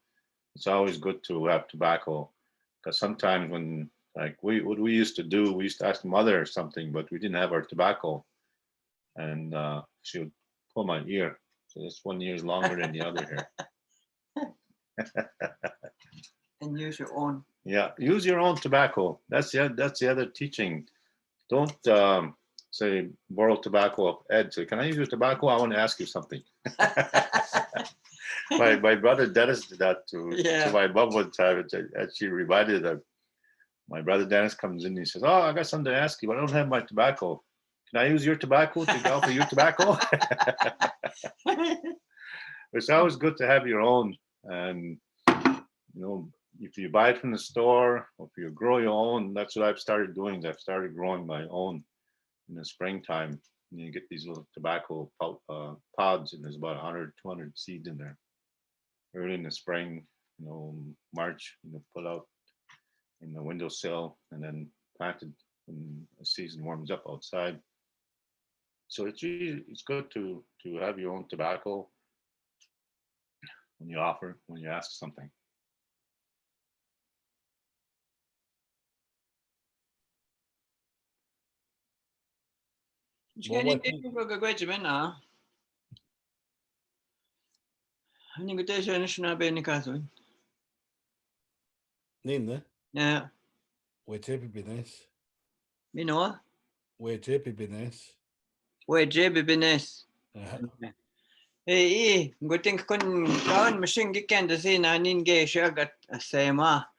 It's always good to have tobacco, because sometimes when, like, what we used to do, we used to ask mother something, but we didn't have our tobacco, and she would pull my ear. So this one ear is longer than the other here. And use your own. Yeah, use your own tobacco. That's the other teaching. Don't say borrow tobacco of Ed. Say, can I use your tobacco? I want to ask you something. my brother Dennis did that to my mom one time. And she reminded that my brother Dennis comes in and he says, "Oh, I got something to ask you, but I don't have my tobacco. Can I use your tobacco to offer you tobacco?" It's always good to have your own, and if you buy it from the store, or if you grow your own, that's what I've started doing. I've started growing my own in the springtime. And you get these little tobacco pods, and there's about 100, 200 seeds in there. Early in the spring, March, put out in the windowsill, and then planted when the season warms up outside. So it's good to have your own tobacco when you ask something. Ninne, Yeah. wait Bines. Minoa? Wait Bines. Wait, JB Bines. Hey, good thing kun machine giken the scene I need gay shagat a sema.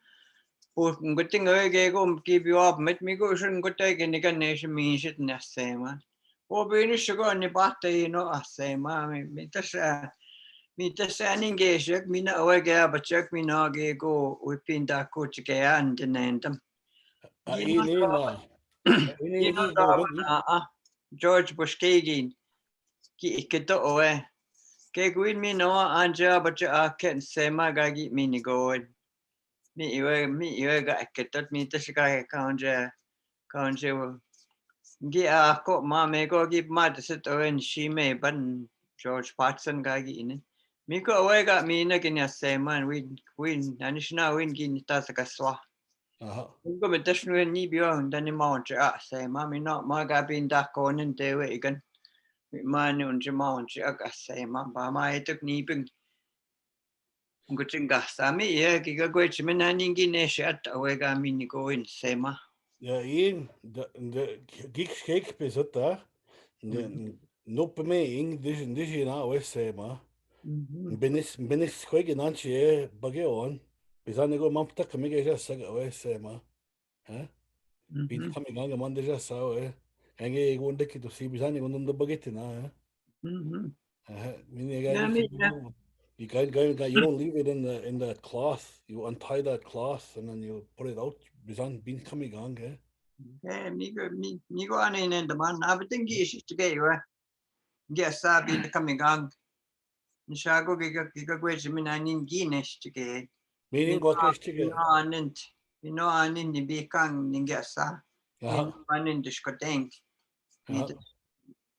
Good thing I go keep you up, met me go shouldn't go take any nation means it in a sema. Oh, be sugar on the batter, a sema. Me just saying gay shak me no away but check me no go with pin that coach and name them. George Bushkagin. Get away. Keg with me no anja but I can't say my guy get me going. Me you got get me this guy can't get a coat ma may go give my to sit and she may but George Patson guy in it. Me go away got me again ya say man win and she now win gin tasaka swa. Go with this when you beyond any mount say mommy not my guy being dark on and do it again. Man und Jamon say ma my took nipping. Gucing sami ya giga gwech menaning gineshat awega mini go in sema. Ja, the geeks cake pisota. No per me ing this na west sema. Benis quick in anchi buggy on. Bizarre go mampta coming just west sema. Huh? Been coming on the Monday just so and you won't take it to see Bizarre on the baguette na. You don't leave it in the cloth. You untie that cloth and then you put it out. Bizarre been coming on, eh? Yeah, me go on in the man. I think is to get you. Yes, I've been coming on. Nishago giga gwech menaning gines to get. Meaning got cash to get. I need to be kang ningasa. I need to scotting.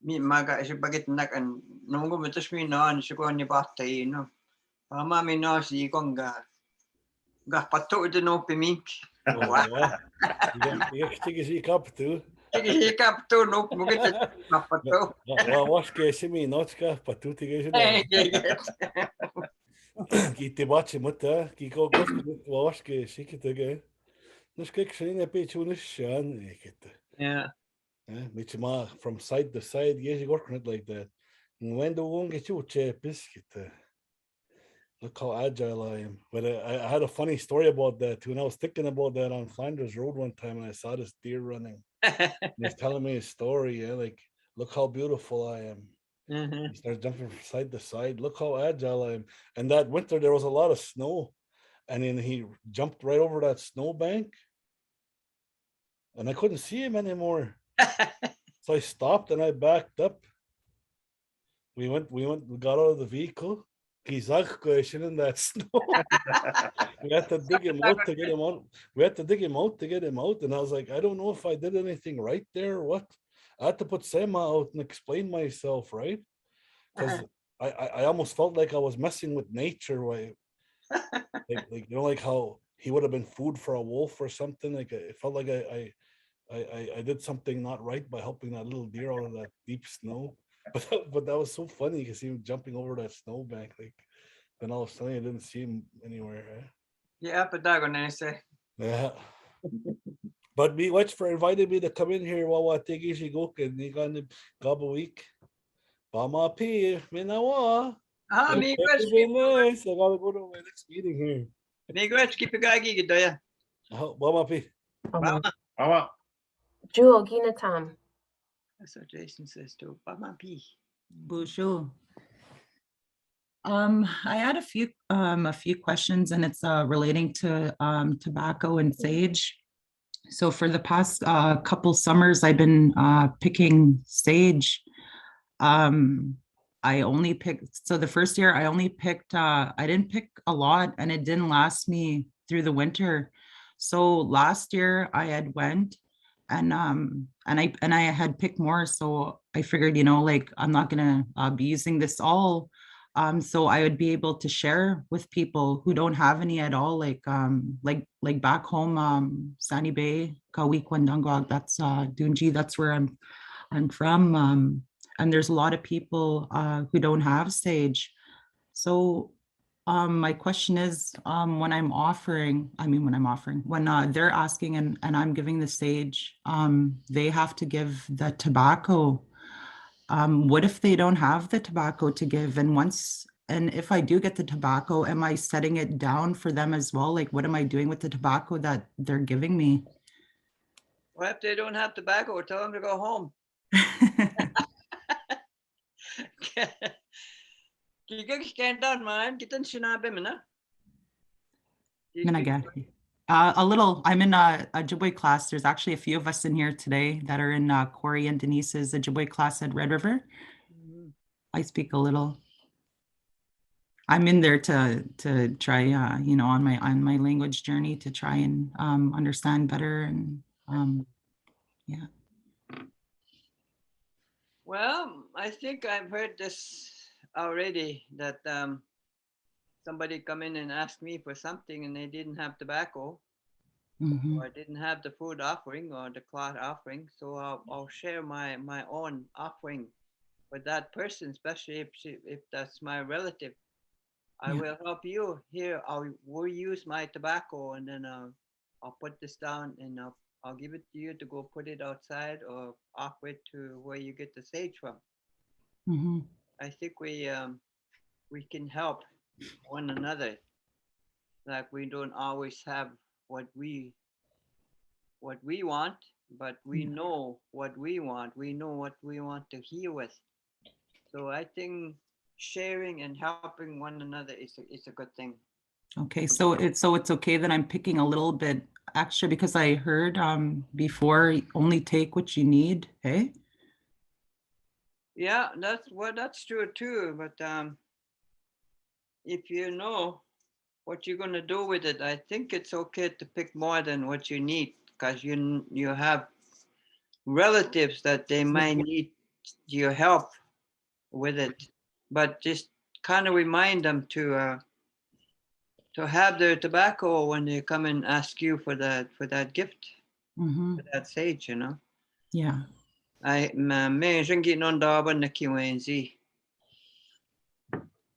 Me maga is a baguette neck and no go with me no and she go on your battery, Mama me no si gonga. Gapato de no pimink. You stick his cup too. He cap to no mugit gapato. Well, wash case me not but two things. Ki baci mutta, ki go wash case, she could again. No skik in a pitch on the shan, Yeah. Which ma from side to side, yes, you working it like that. When the one get you chair biscuit. Look how agile I am. But I had a funny story about that too. And I was thinking about that on Flanders Road one time, and I saw this deer running. He was telling me a story. Yeah, like, look how beautiful I am. He starts jumping from side to side. Look how agile I am. And that winter there was a lot of snow, and then he jumped right over that snowbank, and I couldn't see him anymore. So I stopped and I backed up. We got out of the vehicle. He's in that snow. We had to dig him out to get him out. We had to dig him out to get him out. And I was like, I don't know if I did anything right there or what. I had to put Sema out and explain myself, right? Because I almost felt like I was messing with nature. Like you know, like how he would have been food for a wolf or something. Like it felt like I did something not right by helping that little deer out of that deep snow. But that was so funny because he was jumping over that snowbank. Like then all of a sudden I didn't see him anywhere. Eh? Yeah, but that gonna say. Yeah. But me watch for inviting me to come in here while I take Gikinoo'amaaged ni gonna gobble week. Bama P, Minawa. Me Nice. I gotta go to my next meeting here. keep a guy gigit. Bama P. Awa. Jewel, Gina Tom. That's what Jason says too. Bama P. Bonjour. I had a few questions, and it's relating to tobacco and sage. So for the past couple summers, I've been picking sage. I only picked, so the first year I only picked, I didn't pick a lot, and it didn't last me through the winter. So last year I had went and I had picked more. So I figured, you know, like I'm not gonna be using this all. So I would be able to share with people who don't have any at all, like back home, Sunny Bay, Kawik, Wandangwag, that's Dunji, that's where I'm from. And there's a lot of people who don't have sage. So my question is, when they're asking and I'm giving the sage, they have to give the tobacco. What if they don't have the tobacco to give? And if I do get the tobacco, am I setting it down for them as well? Like, what am I doing with the tobacco that they're giving me? Well, if they don't have tobacco, tell them to go home. A little. I'm in a Ojibwe class. There's actually a few of us in here today that are in Corey and Denise's Ojibwe class at Red River. I speak a little. I'm in there to try, you know, on my language journey to try and understand better, and yeah. Well, I think I've heard this already, that somebody come in and asked me for something and they didn't have tobacco, or didn't have the food offering or the cloth offering. So I'll share my own offering with that person, especially if that's my relative. I will help you here. Will use my tobacco, and then I'll put this down, and I'll give it to you to go put it outside or offer it to where you get the sage from. I think we can help one another. Like, we don't always have what we want, but we know what we want. We know what we want to heal with. So I think sharing and helping one another is a good thing. Okay, so it's okay that I'm picking a little bit extra, because I heard before, only take what you need. Hey. Yeah, that's true too. But if you know what you're gonna do with it, I think it's okay to pick more than what you need, because you have relatives that they might need your help with it. But just kind of remind them to have their tobacco when they come and ask you for that gift, for that sage, you know. Yeah. I me Ninanda-gikendaanaawaa.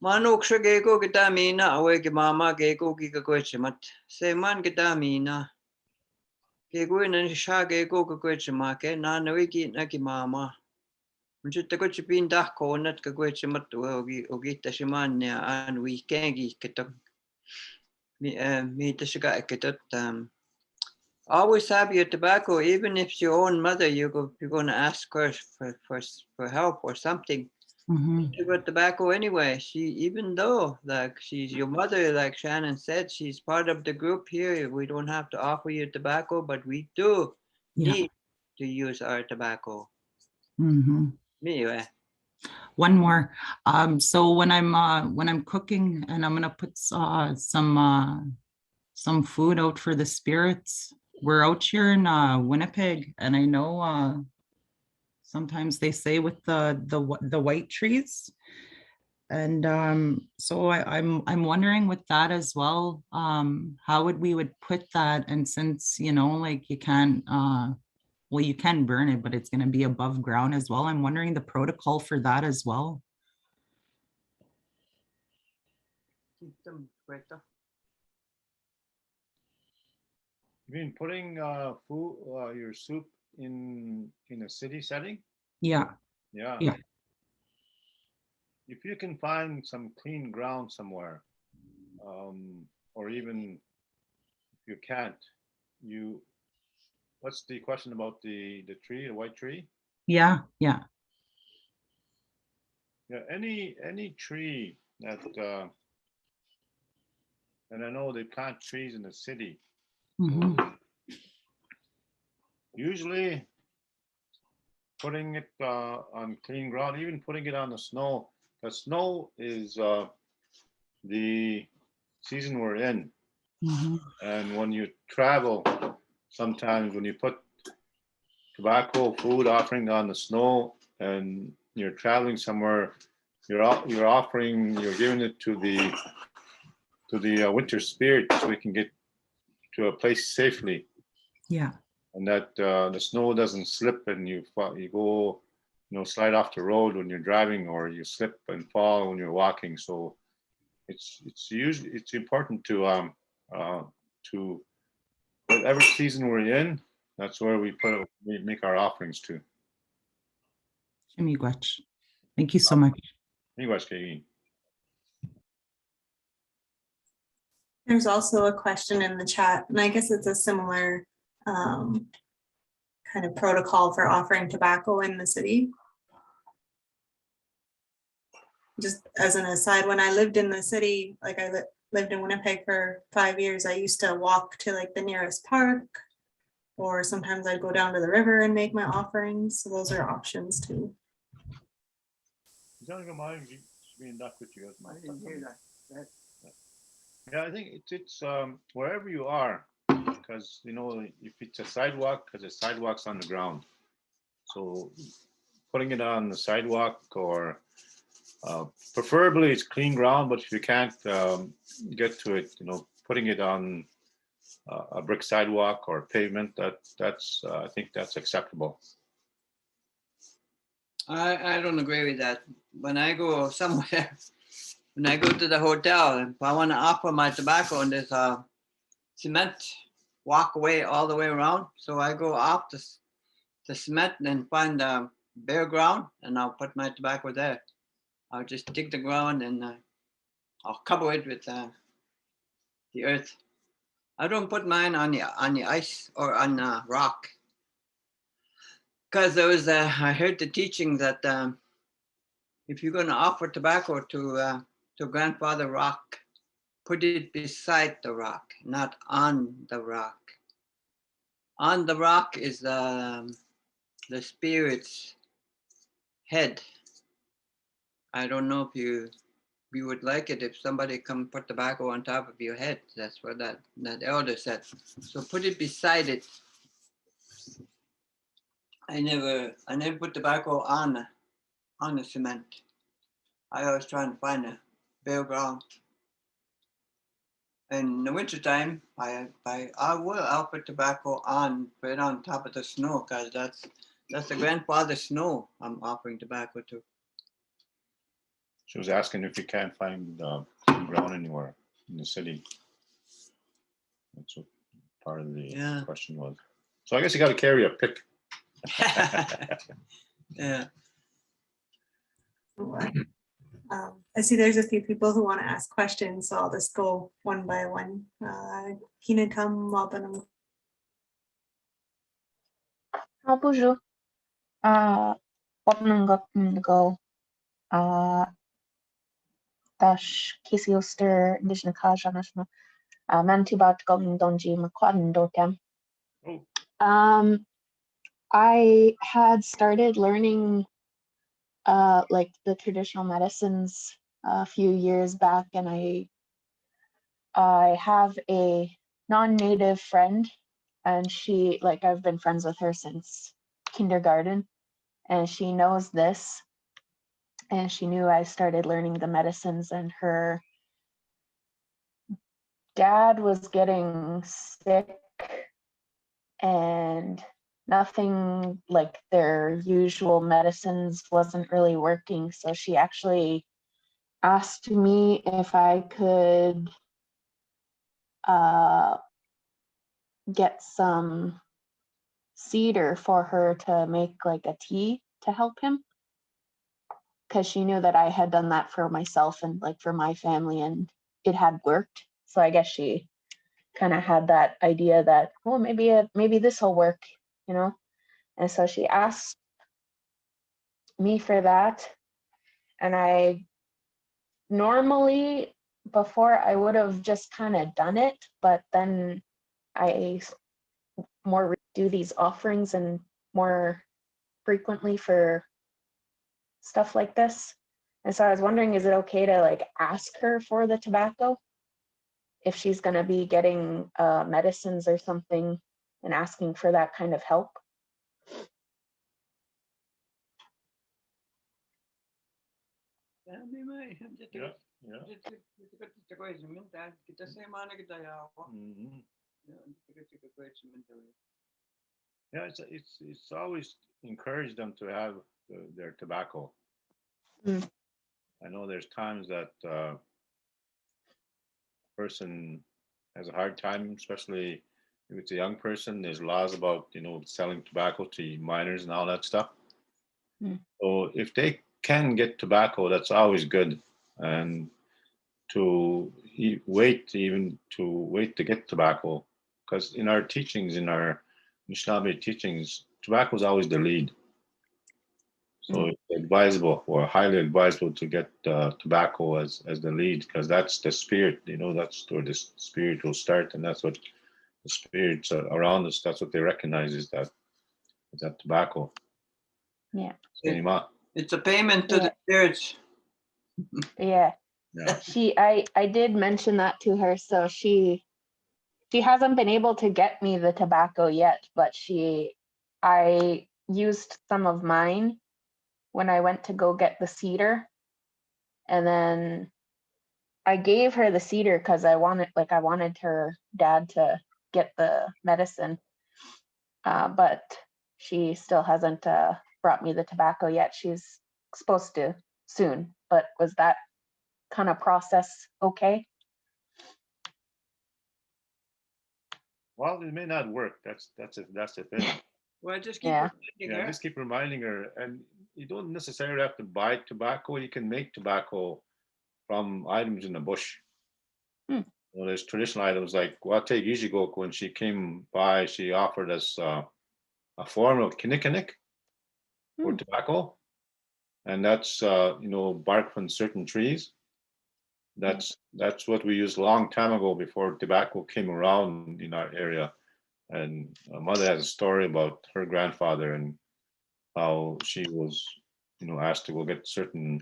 Manuk shageko gitamina awe mama geko gikagochimat. Se man gitamina. Geguin and shageko gagochamake, nanawiki naki mama. Mutta kun chipin tahko on että kun se mattu ogi tässä mannia an weekengi keto mi tässä ketot always have your tobacco, even if it's your own mother, you're going to ask her for help or something. You got tobacco anyway. Even though like she's your mother, like Shannon said, she's part of the group here. We don't have to offer you tobacco, but we do need to use our tobacco. Anyway. One more. So when I'm cooking and I'm gonna put some food out for the spirits. We're out here in Winnipeg, and I know sometimes they say with the white trees, and so I'm wondering with that as well, how we would put that, and since like you can't well, you can burn it, but it's going to be above ground as well. I'm wondering the protocol for that as well. You mean putting food, your soup in a city setting? Yeah. Yeah. Yeah. If you can find some clean ground somewhere, or even if you can't, what's the question about the tree, the white tree? Yeah. Yeah. Yeah. Any tree that, and I know they plant trees in the city. Usually putting it on clean ground, even putting it on the snow, because snow is the season we're in. And when you travel, sometimes when you put tobacco food offering on the snow and you're traveling somewhere, you're giving it to the winter spirit so we can get to a place safely. Yeah. And that the snow doesn't slip and you go, slide off the road when you're driving, or you slip and fall when you're walking. So it's important to whatever season we're in, that's where we make our offerings to. Thank you so much. There's also a question in the chat, and I guess it's a similar kind of protocol for offering tobacco in the city. Just as an aside, when I lived in the city, like I lived in Winnipeg for 5 years, I used to walk to like the nearest park, or sometimes I'd go down to the river and make my offerings. So those are options too. I didn't hear that. Yeah, I think it's wherever you are, because if it's a sidewalk, because the sidewalk's on the ground, so putting it on the sidewalk, or preferably it's clean ground, but if you can't get to it, putting it on a brick sidewalk or pavement, that's I think that's acceptable. I don't agree with that. When I go somewhere, when I go to the hotel, if I want to offer my tobacco and there's a cement walkway all the way around, so I go off the cement and find bare ground, and I'll put my tobacco there. I'll just dig the ground and I'll cover it with the earth. I don't put mine on the ice or on rock, because I heard the teaching that if you're going to offer tobacco to Grandfather Rock, put it beside the rock, not on the rock. On the rock is the spirit's head. I don't know if you would like it if somebody come put tobacco on top of your head. That's what that elder said. So put it beside it. I never put tobacco on the cement. I always try to find a bare ground. In the wintertime, I'll put tobacco right on top of the snow, because that's the grandfather's snow I'm offering tobacco to. She was asking if you can't find clean ground anywhere in the city. That's what part of the question was. So I guess you got to carry a pick. Yeah. but I see there's a few people who want to ask questions, so I'll just go one by one. Gikinoo'amaaged. Bonjour. Go. Dash Casey Oster, Ninanda-gikendaanaawaa. Mantubat Gong Donji Makwan Dotem. I had started learning like the traditional medicines a few years back, and I have a non-native friend, and she, like, I've been friends with her since kindergarten, and she knows this, and she knew I started learning the medicines, and her dad was getting sick, and nothing like their usual medicines wasn't really working. So she actually asked me if I could get some cedar for her to make like a tea to help him, because she knew that I had done that for myself and like for my family, and it had worked. So I guess she kind of had that idea that, well, maybe this will work, you know. And so she asked me for that, and I normally before I would have just kind of done it, but then I more do these offerings and more frequently for stuff like this. And so I was wondering, is it okay to like ask her for the tobacco if she's going to be getting medicines or something, and asking for that kind of help? Yeah. Yeah, it's always encourage them to have their tobacco. I know there's times that person has a hard time, especially if it's a young person. There's laws about, you know, selling tobacco to minors and all that stuff. So if they can get tobacco, that's always good. And to wait to get tobacco, because in our teachings, in our Anishinaabe teachings, tobacco is always the lead. So it's advisable, or highly advisable, to get tobacco as the lead, because that's the spirit, you know, that's where the spirit will start, and that's what the spirits around us, that's what they recognize, is that tobacco. Yeah. So, It's a payment to the spirits. Yeah. I did mention that to her, so she hasn't been able to get me the tobacco yet, but I used some of mine when I went to go get the cedar, and then I gave her the cedar because I wanted her dad to get the medicine, but she still hasn't brought me the tobacco yet. She's supposed to soon, but was that kind of process okay? Well, it may not work. That's the thing. Well, just keep reminding her. Just keep reminding her, and you don't necessarily have to buy tobacco. You can make tobacco from items in the bush. Well, there's traditional items like Wate Gijigoku. When she came by, she offered us a form of kinnikinnick for tobacco, and that's you know, bark from certain trees. That's what we used a long time ago, before tobacco came around in our area. And my mother has a story about her grandfather and how she was, you know, asked to go get certain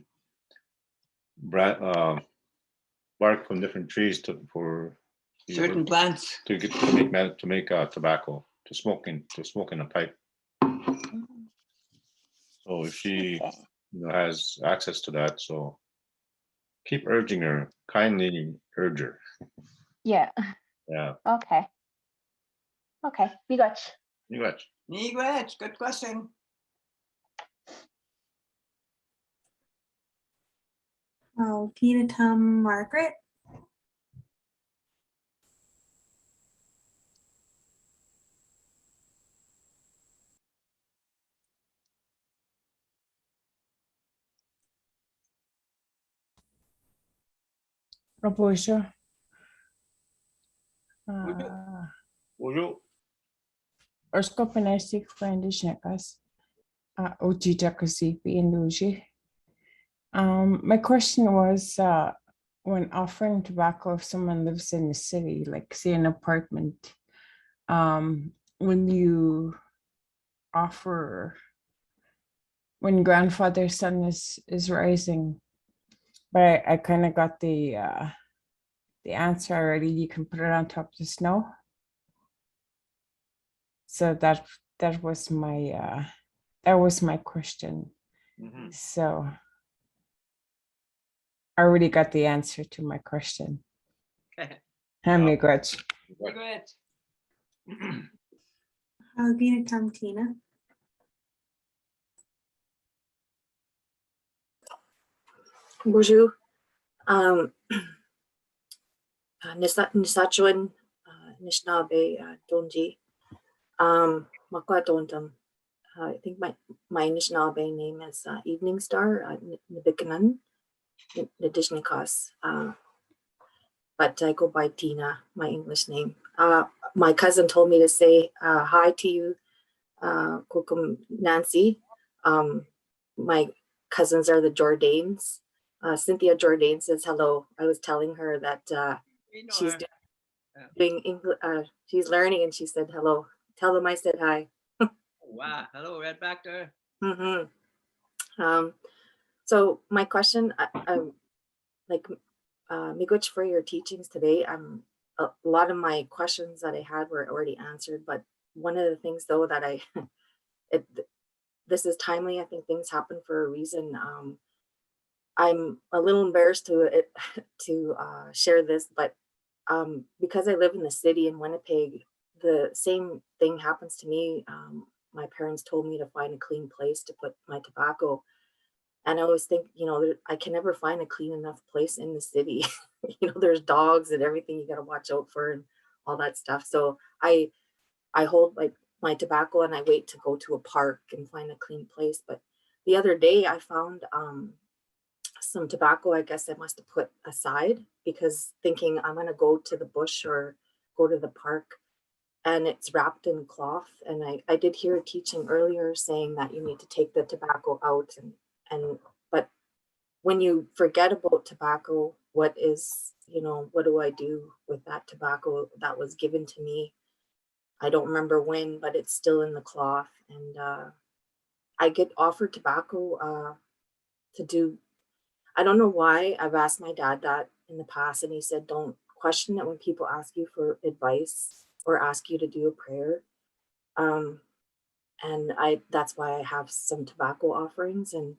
bark from different trees for certain plants to make tobacco, to smoke in a pipe. So if she, you know, has access to that, so keep urging her, kindly urge her. Yeah. Yeah. Okay. Miigwech. Miigwech, good question. Margaret. Raposo. Oyo. Orskopanastic Friendishnekas. Ujijakasipi Induji. My question was when offering tobacco, if someone lives in the city, like say an apartment, when you offer, when grandfather's son is rising, but I kind of got the answer already. You can put it on top of the snow. So that was my question. Mm-hmm. So I already got the answer to my question. Hammy grudge. Great. Algina Tamtina. Bonjour. Nisachuan Anishinaabe Donji. Makwa Dondam. I think my Anishinaabe name is Evening Star, Gikinoo'amaaged, Ninanda-gikendaanaawaa. But I go by Tina, my English name. My cousin told me to say hi to you, Kukum Nancy. My cousins are the Jordanes. Cynthia Jordan says hello. I was telling her that she's doing English. She's learning, and she said hello. Tell them I said hi. Wow, hello, right back there. So my question, I'm like, Miigwech, for your teachings today. A lot of my questions that I had were already answered, but one of the things though that this is timely. I think things happen for a reason. I'm a little embarrassed to share this, but because I live in the city in Winnipeg, the same thing happens to me. My parents told me to find a clean place to put my tobacco. And I always think, I can never find a clean enough place in the city. There's dogs and everything you got to watch out for and all that stuff. So I hold like my tobacco and I wait to go to a park and find a clean place. But the other day I found some tobacco, I guess I must have put aside because thinking I'm going to go to the bush or go to the park, and it's wrapped in cloth. And I did hear a teaching earlier saying that you need to take the tobacco out but when you forget about tobacco, what do I do with that tobacco that was given to me? I don't remember when, but it's still in the cloth. And I get offered tobacco to do. I don't know why. I've asked my dad that in the past, and he said, don't question it when people ask you for advice or ask you to do a prayer. And that's why I have some tobacco offerings, and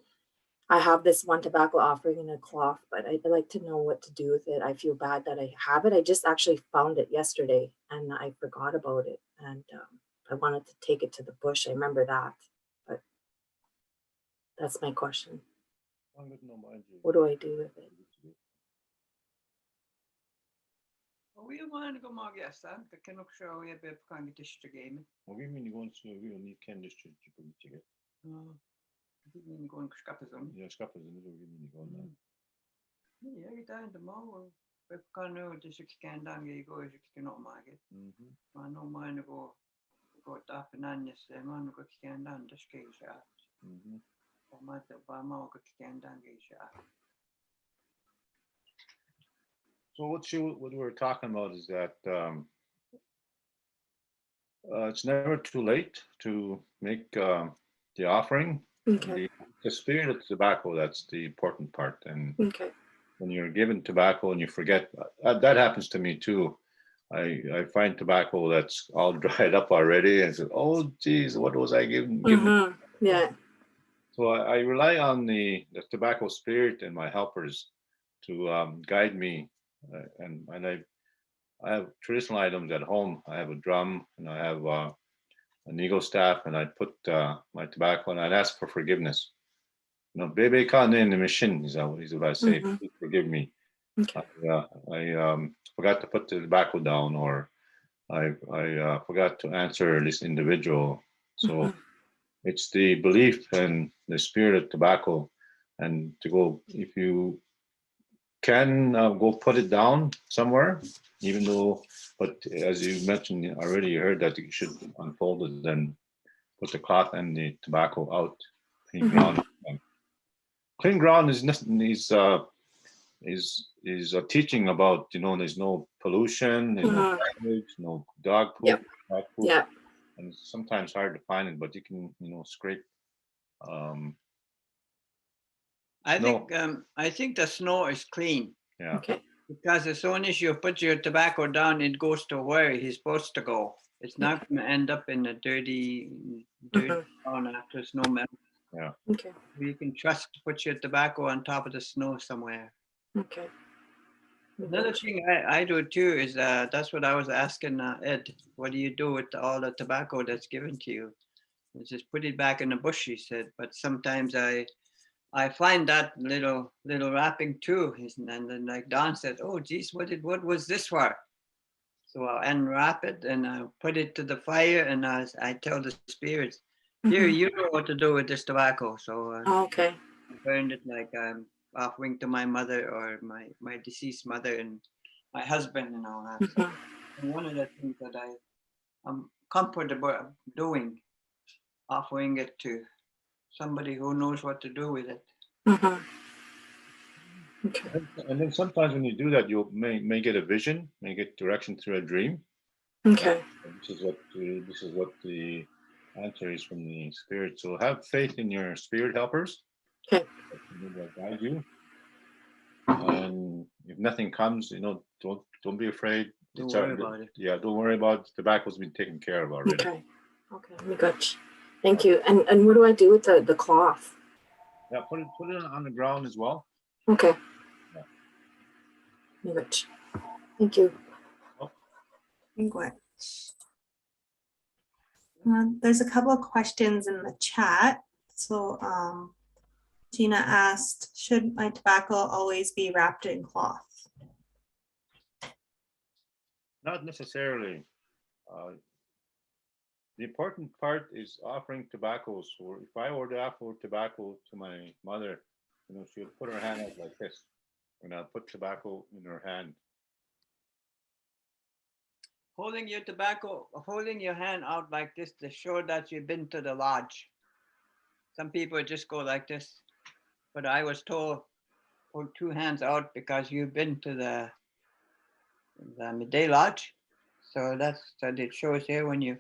I have this one tobacco offering in a cloth, but I'd like to know what to do with it. I feel bad that I have it. I just actually found it yesterday and I forgot about it. And I wanted to take it to the bush. I remember that, but that's my question. What do I do with it? We want to go more yes, the Canuck show we have a kind of district game. We mean going to need can district to get. I mean going to Scapazon. Yeah, Scapazon is really going. Yeah, you down the mall. But can know district can down you go Gikinoo'amaaged. I know mine go up and on yes, man go can down the scale shot. I might have more go can down shot. So what we're talking about is that it's never too late to make the offering. Okay. The spirit of tobacco, that's the important part. And Okay. when you're given tobacco and you forget, that happens to me too. I find tobacco that's all dried up already and say, oh geez, what was I given? Yeah. So I rely on the tobacco spirit and my helpers to guide me. And I have traditional items at home. I have a drum and I have an eagle staff, and I put my tobacco and I'd ask for forgiveness. Bebe ka in the machine is what I say. Please forgive me. Okay. I forgot to put the tobacco down, or I forgot to answer this individual. So it's the belief and the spirit of tobacco, and to go, if you can go put it down somewhere, even though, but as you mentioned already, you heard that you should unfold it, then put the cloth and the tobacco out, clean ground. Clean ground is nothing. Is a teaching about, you know, there's no pollution, there's no garbage, no dog poop, Yep. cat poop, Yeah. and it's sometimes hard to find it, but you can, you know, scrape. I No. think the snow is clean Yeah. Okay. because as soon as you put your tobacco down, it goes to where he's supposed to go. It's not going to end up in a dirty ground after snow melt. Yeah. Okay. You can trust to put your tobacco on top of the snow somewhere. Okay. Another thing I do too is that's what I was asking Ed. What do you do with all the tobacco that's given to you? It's just put it back in the bush, he said. But sometimes I find that little wrapping too. And then like Don said, oh geez, what was this for? So I'll unwrap it and I'll put it to the fire and I tell the spirits, here, you know what to do with this tobacco. So Okay. I burned it like offering to my mother or my deceased mother and my husband and all that. So one of the things that I'm comfortable doing, offering it to somebody who knows what to do with it. Okay. And then sometimes when you do that, you may get a vision, may get direction through a dream. Okay. This is what the answer is from the spirit. So have faith in your spirit helpers. Okay. They will guide you. And if nothing comes, you know, don't be afraid. Don't worry about it. Yeah, don't worry about it. Tobacco's been taken care of already. Okay. Okay. We got you. Thank you. And what do I do with the cloth? Yeah, put it on the ground as well. Okay. Yeah. We got you. Thank you. English. There's a couple of questions in the chat. So Gina asked, should my tobacco always be wrapped in cloth? Not necessarily. The important part is offering tobaccos. Or if I were to offer tobacco to my mother, you know, she'll put her hand out like this, and I'll put tobacco in her hand. Holding your tobacco, holding your hand out like this to show that you've been to the lodge. Some people just go like this, but I was told hold two hands out because you've been to the midday lodge. So it shows here when you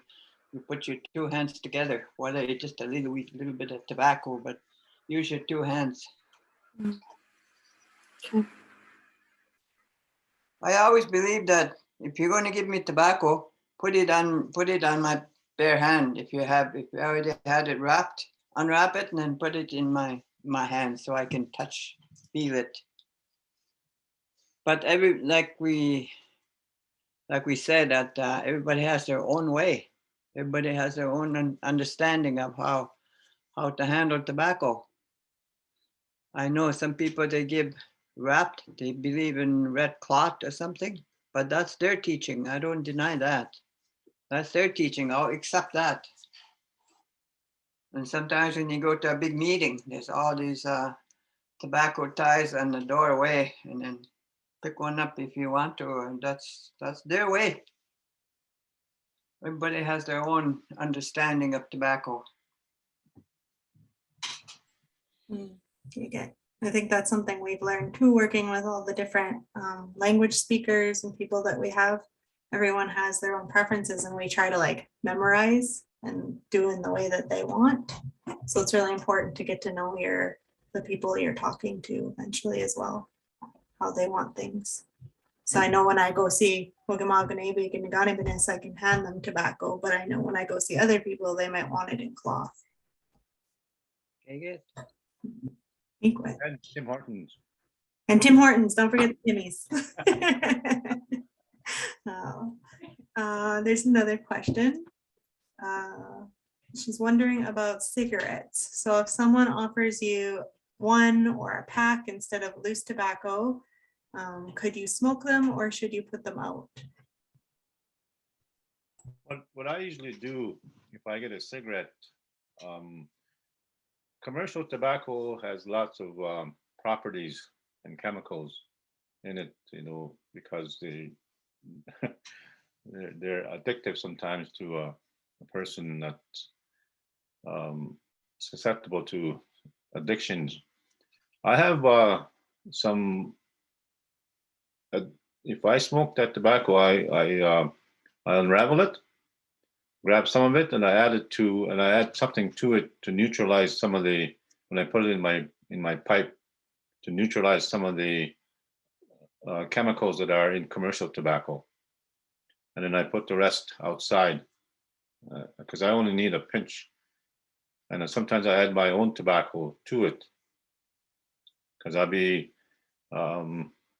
put your two hands together, whether it's just a little bit of tobacco, but use your two hands. Okay. I always believe that if you're going to give me tobacco, put it on my bare hand. If you already had it wrapped, unwrap it and then put it in my hand so I can touch, feel it. But like we said that everybody has their own way. Everybody has their own understanding of how to handle tobacco. I know some people they give wrapped, they believe in red cloth or something, but that's their teaching. I don't deny that. That's their teaching. I'll accept that. And sometimes when you go to a big meeting, there's all these tobacco ties on the doorway, and then pick one up if you want to, and that's their way. Everybody has their own understanding of tobacco. I think that's something we've learned too, working with all the different language speakers and people that we have. Everyone has their own preferences and we try to like memorize and do in the way that they want. So it's really important to get to know the people you're talking to eventually as well, how they want things. So I know when I go see Gikinoo'amaaged, I can hand them tobacco, but I know when I go see other people, they might want it in cloth. Okay, good. And Tim Hortons. And Tim Hortons, don't forget the Timmy's. There's another question. She's wondering about cigarettes. So if someone offers you one or a pack instead of loose tobacco, could you smoke them or should you put them out? What I usually do if I get a cigarette, commercial tobacco has lots of properties and chemicals in it, because they're addictive sometimes to a person that's susceptible to addictions. I have some. If I smoke that tobacco, I unravel it, grab some of it, and I add something to it to neutralize some of the, when I put it in my pipe, to neutralize some of the chemicals that are in commercial tobacco, and then I put the rest outside because I only need a pinch, and then sometimes I add my own tobacco to it because I'll be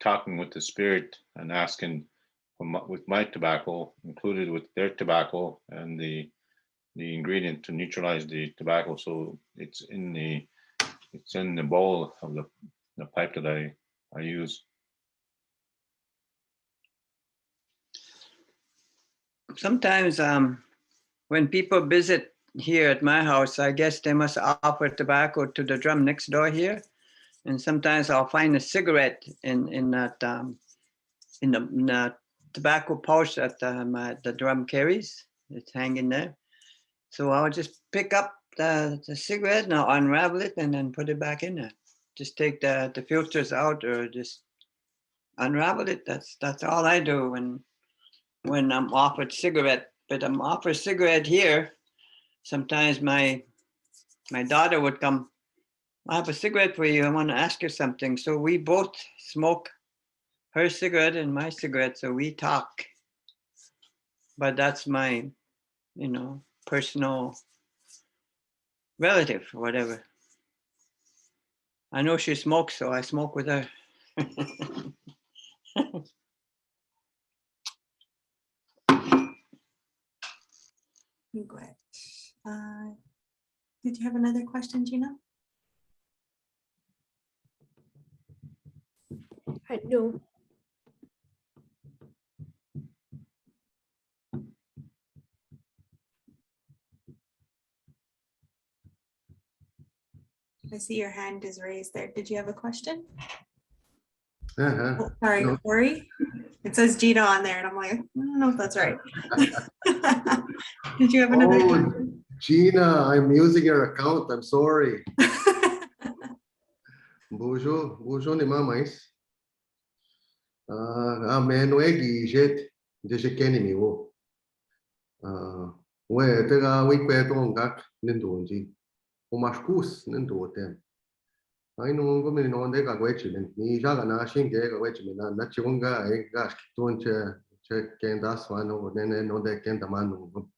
talking with the spirit and asking with my tobacco included with their tobacco and the ingredient to neutralize the tobacco, so it's in the bowl of the pipe that I use. Sometimes when people visit here at my house, I guess they must offer tobacco to the drum next door here. And sometimes I'll find a cigarette in that in the tobacco pouch that the drum carries. It's hanging there. So I'll just pick up the cigarette and I'll unravel it and then put it back in there. Just take the filters out or just unravel it. That's all I do when I'm offered cigarette. But I'm offered cigarette here. Sometimes my daughter would come, I have a cigarette for you. I want to ask you something. So we both smoke her cigarette and my cigarette. So we talk. But that's my, personal relative or whatever. I know she smokes, so I smoke with her. Good. Did you have another question, Gina? No. I see your hand is raised there. Did you have a question? Uh-huh. Oh, sorry, No. Corey. It says Gina on there, and I'm like, I don't know if that's right. Did you have another question? Gina, I'm using your account. I'm sorry. Bonjour, bonjour, les mamães. Menoegi jet de Gikinoo'amaaged. Ué, tega wikwe tongak nindonji. Umaskus nindoten. I know go min on dega wechimen. Ni jaga na shinge ga wechimen na chunga e gash tonche che kendas wano nene no de kendamanu.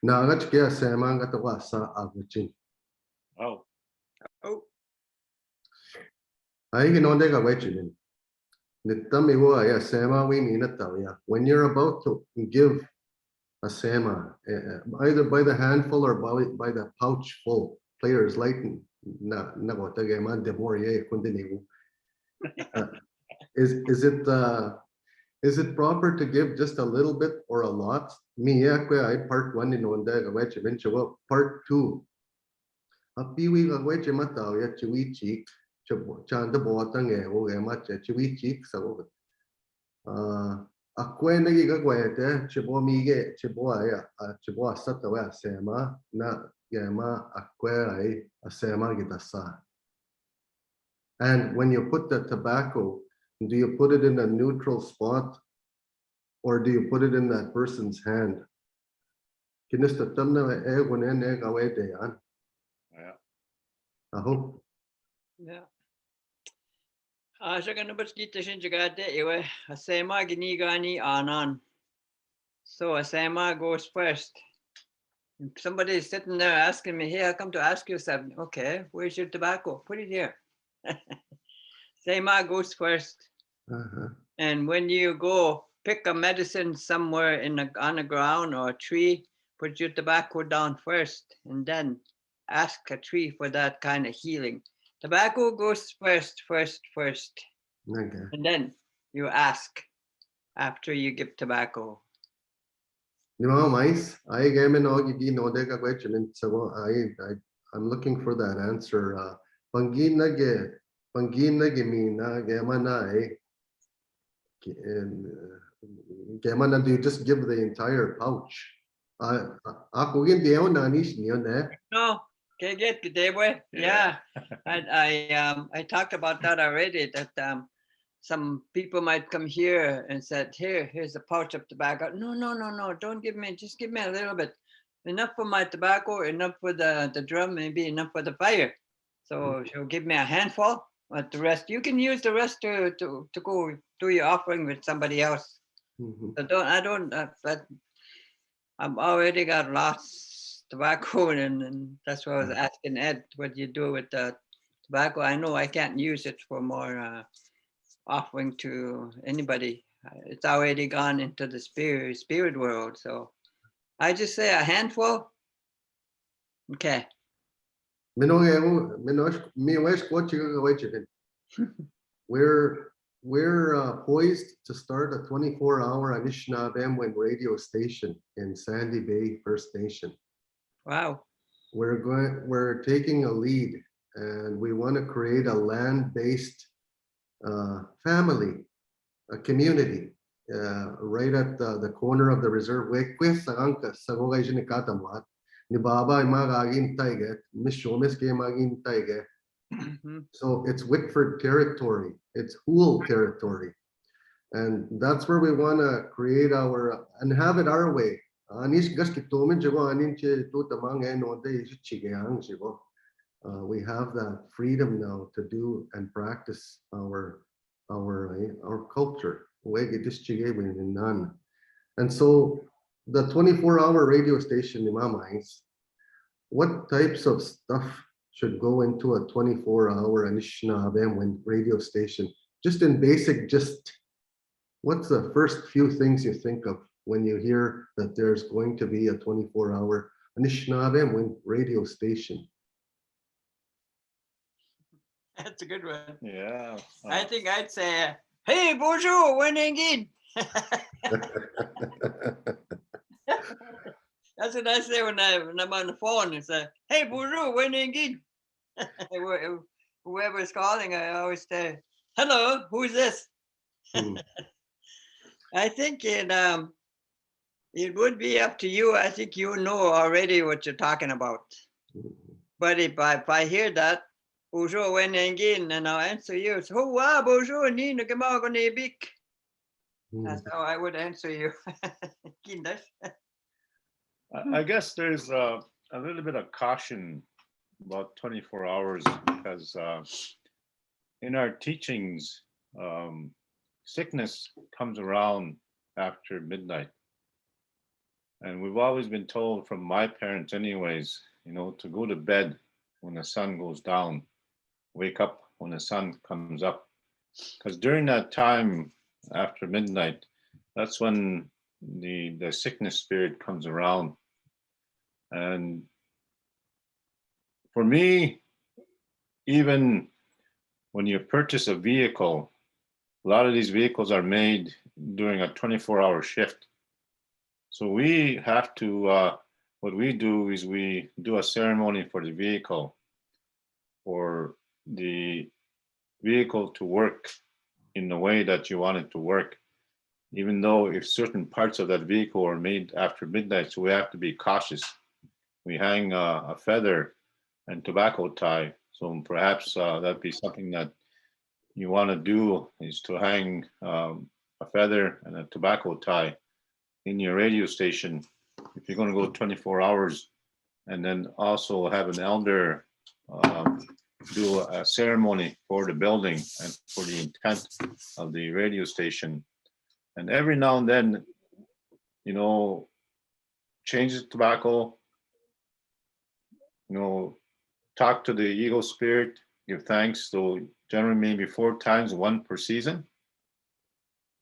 Na gach ke semanga to wasa aguchin. Oh. Oh. I can on dega wechimen. When you're about to give a sema, either by the handful or by the pouch full, players like is it proper to give just a little bit or a lot? I part one in one day part two. A piwi cheek. Chanda botang cheek so akwe nagi gagwete chibo mige chibo chibo asata sema na yama akwe asema gitasa. And when you put the tobacco, do you put it in a neutral spot or do you put it in that person's hand? Kinista tamna egunen egawete yan. Yeah. I hope. Yeah. So Asema goes first. If somebody is sitting there asking me, hey, I come to ask you something. Okay, where's your tobacco? Put it here. Sema goes first. And when you go pick a medicine somewhere on the ground or a tree, put your tobacco down first and then ask a tree for that kind of healing. Tobacco goes first. Okay. And then you ask after you give tobacco. Mais, I gave me no deka question, so I'm looking for that answer. Pangina ge mina gemana Kaya do you just give the entire pouch? Ako hindi ako nanis niyon eh. No, okay, get the day boy. Yeah, I talked about that already. That some people might come here and said, here's a pouch of tobacco. No, don't give me. Just give me a little bit. Enough for my tobacco, enough for the drum, maybe enough for the fire. So she'll give me a handful, but the rest you can use the rest to go do your offering with somebody else. So I've already got lots tobacco, and that's why I was asking Ed, what do you do with the tobacco? I know I can't use it for more offering to anybody. It's already gone into the spirit world. So I just say a handful. Okay. We're poised to start a 24-hour Anishinaabe radio station in Sandy Bay First Nation. Wow. We're taking a lead, and we want to create a land-based family, a community, right at the corner of the reserve way. So it's Whitford territory, it's Hoole territory. And that's where we want to create our, and have it our way. We have that freedom now to do and practice our culture. And so the 24-hour radio station in my mind, what types of stuff should go into a 24-hour Anishinaabe radio station? Just in basic, what's the first few things you think of when you hear that there's going to be a 24-hour Anishinaabe radio station? That's a good one. Yeah. I think I'd say, hey, bonjour, when again. That's what I say when I'm on the phone. It's hey, bonjour, when again. Whoever's calling, I always say, hello, who's this? I think it would be up to you. I think you know already what you're talking about. But if I hear that, bonjour, when again, and I'll answer you. So, bonjour, Nina, that's how I would answer you. I guess there's a little bit of caution about 24 hours because in our teachings, sickness comes around after midnight. And we've always been told from my parents anyways, to go to bed when the sun goes down, wake up when the sun comes up. Because during that time after midnight, that's when the sickness spirit comes around. And for me, even when you purchase a vehicle, a lot of these vehicles are made during a 24-hour shift. So we have to, what we do is we do a ceremony for the vehicle, for the vehicle to work in the way that you want it to work. Even though if certain parts of that vehicle are made after midnight, so we have to be cautious. We hang a feather and tobacco tie. So perhaps that'd be something that you want to do, is to hang a feather and a tobacco tie in your radio station if you're going to go 24 hours, and then also have an elder do a ceremony for the building and for the intent of the radio station. And every now and then, change the tobacco, talk to the ego spirit, give thanks. So generally maybe 4 times, 1 per season.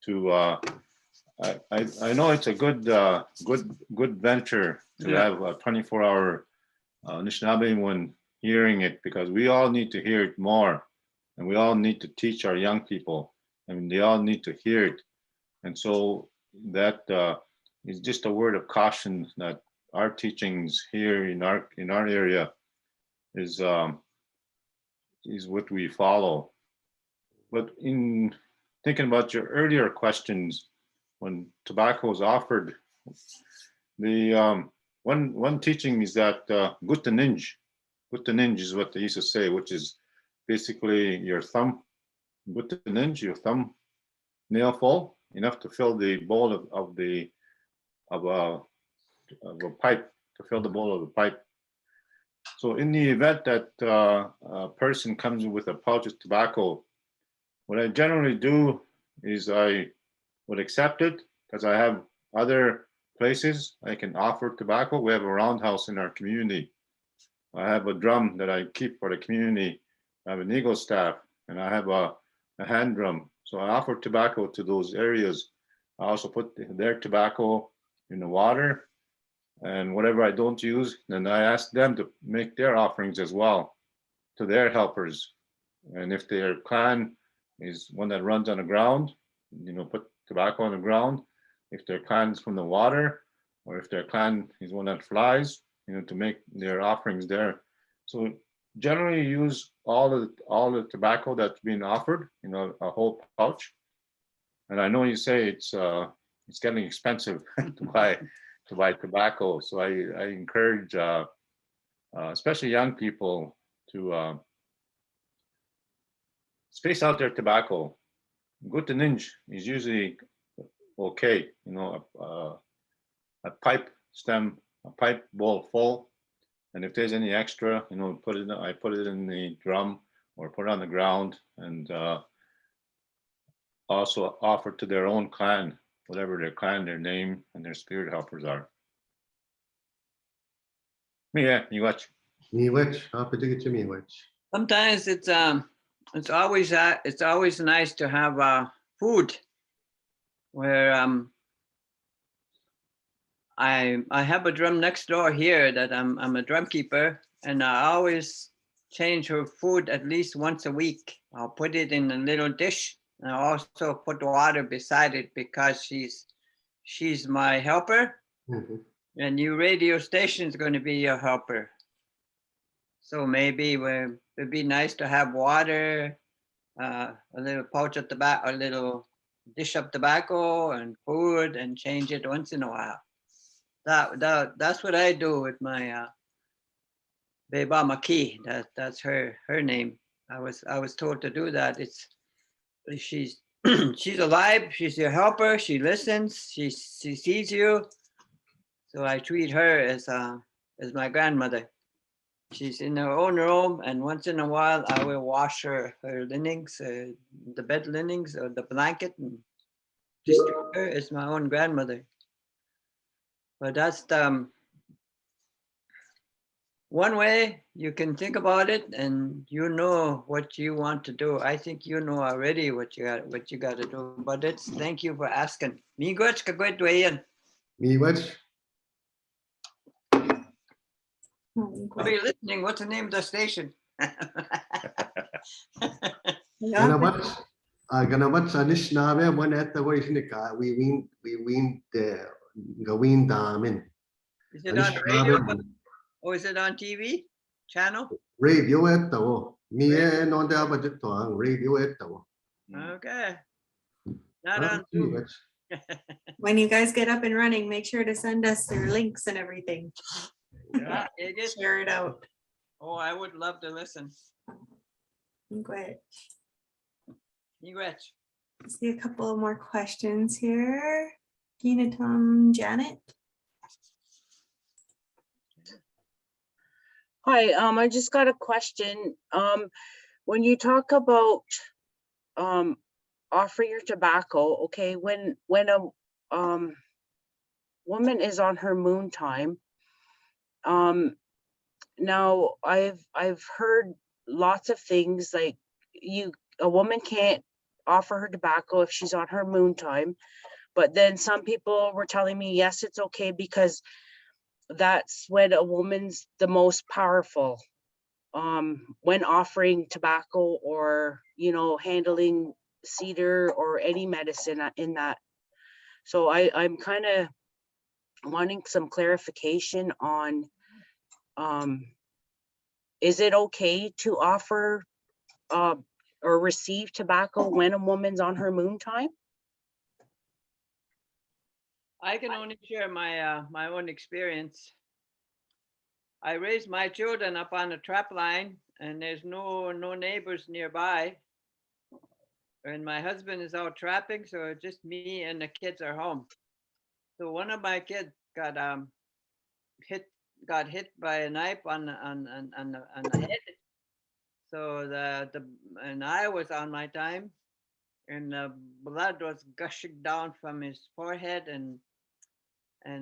To I know it's a good venture to have a 24-hour Anishinaabe hearing it, because we all need to hear it more, and we all need to teach our young people, and they all need to hear it. And so that is just a word of caution that our teachings here in our area is what we follow. But in thinking about your earlier questions, when tobacco is offered, the one teaching is that Gikinoo'amaaged is what they used to say, which is basically your thumb, Gikinoo'amaaged, your thumb nail full, enough to fill the bowl of a pipe, to fill the bowl of the pipe. So in the event that a person comes with a pouch of tobacco, what I generally do is I would accept it, because I have other places I can offer tobacco. We have a roundhouse in our community. I have a drum that I keep for the community. I have an eagle staff, and I have a hand drum. So I offer tobacco to those areas. I also put their tobacco in the water, and whatever I don't use, then I ask them to make their offerings as well to their helpers. And if their clan is one that runs on the ground, put tobacco on the ground. If their clan is from the water, or if their clan is one that flies, to make their offerings there. So generally use all the tobacco that's being offered, a whole pouch. And I know you say it's getting expensive to buy tobacco. So I encourage, especially young people, to space out their tobacco. Gikinoo'amaaged is usually okay, a pipe stem, a pipe bowl full, and if there's any extra, I put it in the drum or put it on the ground, and also offer to their own clan, whatever their clan, their name, and their spirit helpers are. Yeah, you watch. Sometimes it's always nice to have food where I have a drum next door here that I'm a drum keeper, and I always change her food at least once a week. I'll put it in a little dish, and I also put water beside it, because she's my helper. And new radio station is going to be your helper. So maybe it'd be nice to have water, a little pouch of tobacco, a little dish of tobacco and food, and change it once in a while. That's what I do with my Beba Maki. That's her name. I was told to do that. She's she's alive. She's your helper. She listens. She sees you. So I treat her as my grandmother. She's in her own room, and once in a while I will wash her linens, the bed linens or the blanket, and just treat her as my own grandmother. But that's one way you can think about it, and you know what you want to do. I think you know already what you got to do. But thank you for asking. Miigwech kagwet wayan. I'll be listening. What's the name of the station? Ji-Anishinaabemowin at the way we win the Gawin Damin. Is it on radio? Or is it on TV channel? Radio at the no budget radio at the Okay. Not on Zoom. When you guys get up and running, make sure to send us your links and everything. Yeah, share it out. Oh, I would love to listen. Great. Miigwech. See a couple more questions here. Janet. Hi, I just got a question. When you talk about offer your tobacco, okay, when a woman is on her moon time, now I've heard lots of things like a woman can't offer her tobacco if she's on her moon time, but then some people were telling me yes, it's okay because that's when a woman's the most powerful, when offering tobacco or handling cedar or any medicine in that. So I'm kind of wanting some clarification on is it okay to offer or receive tobacco when a woman's on her moon time? I can only share my my own experience. I raised my children up on a trap line, and there's no neighbors nearby. And my husband is out trapping, so it's just me and the kids are home. So one of my kids got hit by a knife on the head. So and I was on my time, and the blood was gushing down from his forehead, and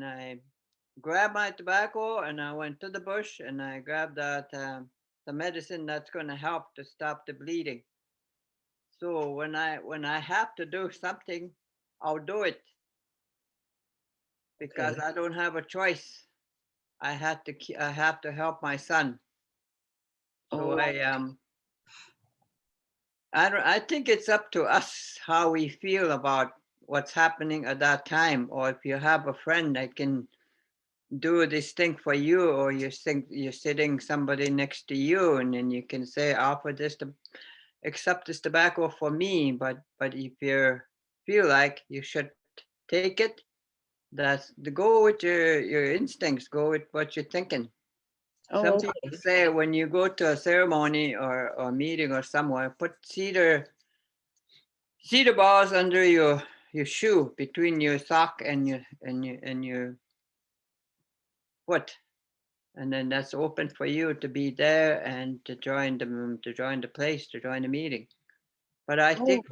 I grabbed my tobacco and I went to the bush and I grabbed that the medicine that's going to help to stop the bleeding. So when I have to do something, I'll do it because I don't have a choice. I have to help my son. So I think it's up to us how we feel about what's happening at that time, or if you have a friend that can do this thing for you, or you're sitting somebody next to you, and then you can say, offer this to accept this tobacco for me, but if you feel like you should take it, that's the go with your instincts, go with what you're thinking. Some people say when you go to a ceremony or a meeting or somewhere, put cedar balls under your shoe, between your sock and your foot, and then that's open for you to be there and to join the place, to join the meeting. But I think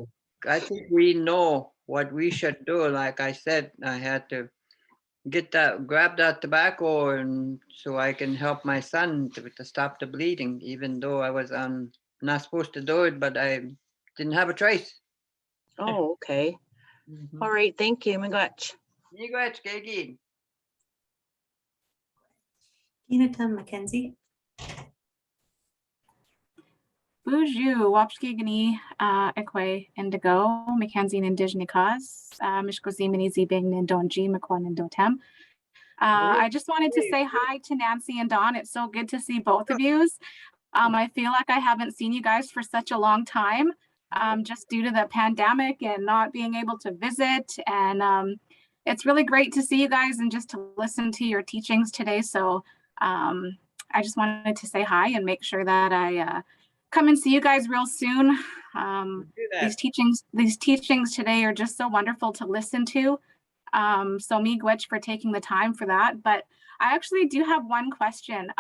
we know what we should do. Like I said, I had to grab that tobacco, and so I can help my son to stop the bleeding, even though I was not supposed to do it, but I didn't have a choice. Oh, okay. All right, thank you, Miigwech. Miigwech, Gagin. Gikinoo'amaaged Mackenzie. Bonjour, Wapshkigani, Ekwe, Indigo, Mackenzie Ninanda-gikendaanaawaa, Mishkozimini Zibing Nindonji, Makwan Nindotem. I just wanted to say hi to Nancy and Dawn. It's so good to see both of you. I feel like I haven't seen you guys for such a long time, just due to the pandemic and not being able to visit. And it's really great to see you guys and just to listen to your teachings today. So I just wanted to say hi and make sure that I come and see you guys real soon. These teachings today are just so wonderful to listen to. So miigwech for taking the time for that. But I actually do have one question.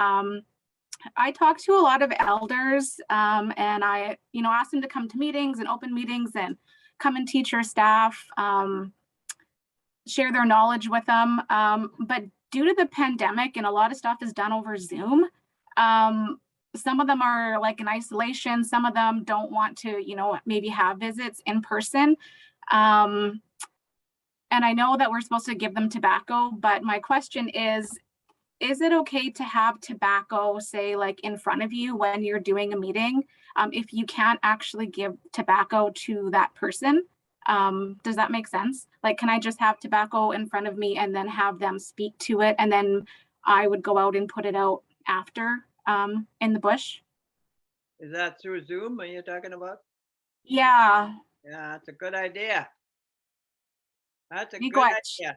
I talk to a lot of elders, and I, ask them to come to meetings and open meetings and come and teach your staff, share their knowledge with them. But due to the pandemic and a lot of stuff is done over Zoom, some of them are like in isolation. Some of them don't want to, maybe have visits in person. And I know that we're supposed to give them tobacco, but my question is it okay to have tobacco, say, like in front of you when you're doing a meeting, if you can't actually give tobacco to that person? Does that make sense? Like, can I just have tobacco in front of me and then have them speak to it, and then I would go out and put it out after in the bush? Is that through Zoom are you talking about? Yeah. Yeah, that's a good idea. That's a good idea.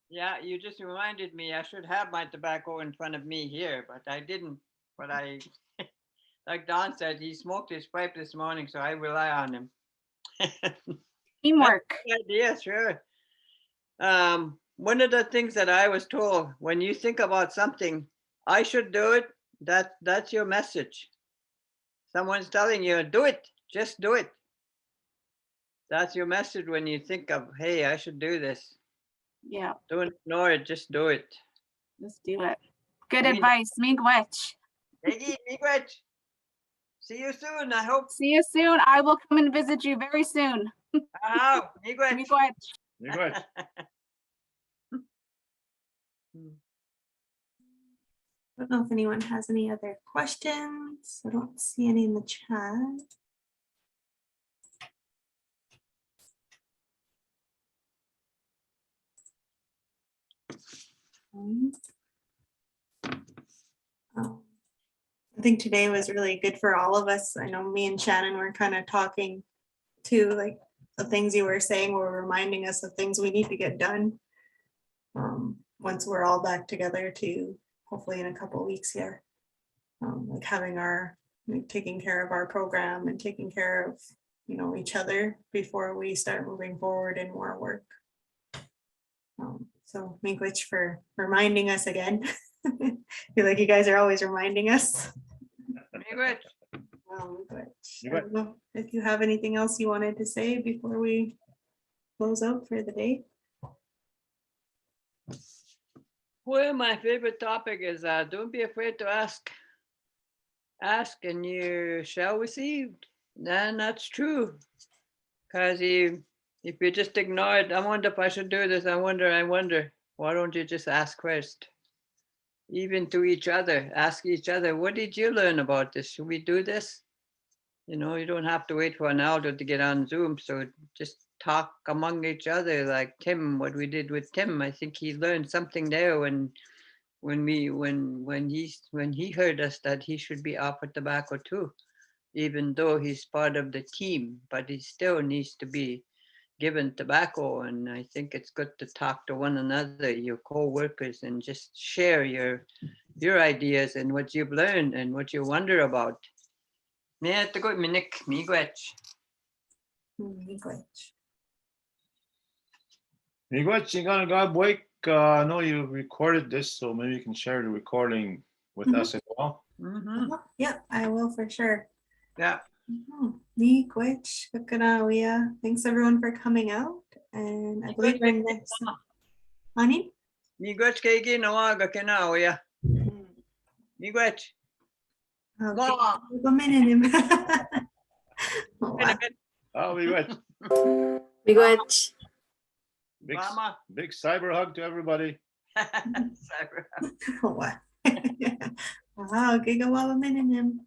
Yeah, you just reminded me I should have my tobacco in front of me here, but I didn't. But I, like Don said, he smoked his pipe this morning, so I rely on him. Teamwork. Good idea, sure. One of the things that I was told, when you think about something, I should do it, that's your message. Someone's telling you, do it, just do it. That's your message when you think of, hey, I should do this. Yeah. Don't ignore it, just do it. Just do it. Good advice. Miigwech. Miigwech. See you soon, I hope. See you soon. I will come and visit you very soon. Miigwech. Miigwech. I don't know if anyone has any other questions. I don't see any in the chat. I think today was really good for all of us. I know me and Shannon were kind of talking too, like the things you were saying were reminding us of things we need to get done. Once we're all back together to hopefully in a couple of weeks here. Like having taking care of our program and taking care of, each other before we start moving forward in more work. So Miigwech for reminding us again. I feel like you guys are always reminding us. Miigwech. I don't know if you have anything else you wanted to say before we close out for the day. Well, my favorite topic is don't be afraid to ask. Ask and you shall receive. And that's true. Because if you just ignore it, I wonder if I should do this. I wonder. Why don't you just ask first? Even to each other, ask each other, what did you learn about this? Should we do this? You don't have to wait for an elder to get on Zoom. So just talk among each other, like Tim, what we did with Tim. I think he learned something there when he heard us that he should be offered tobacco too, even though he's part of the team, but he still needs to be given tobacco. And I think it's good to talk to one another, your co-workers, and just share your ideas and what you've learned and what you wonder about. Miigwech. Gikinoo'amaaged. I know you recorded this, so maybe you can share the recording with us as well. Yeah, I will for sure. Yeah. Miigwech, Gikinoo'amaaged. Thanks everyone for coming out. And I believe we're next. Ani? Miigwech Gikinoo'amaaged. Miigwech. Oh, Miigwech. Miigwech. Big cyber hug to everybody. Cyber hug. Wow. Wow, Gigawawa Mininim.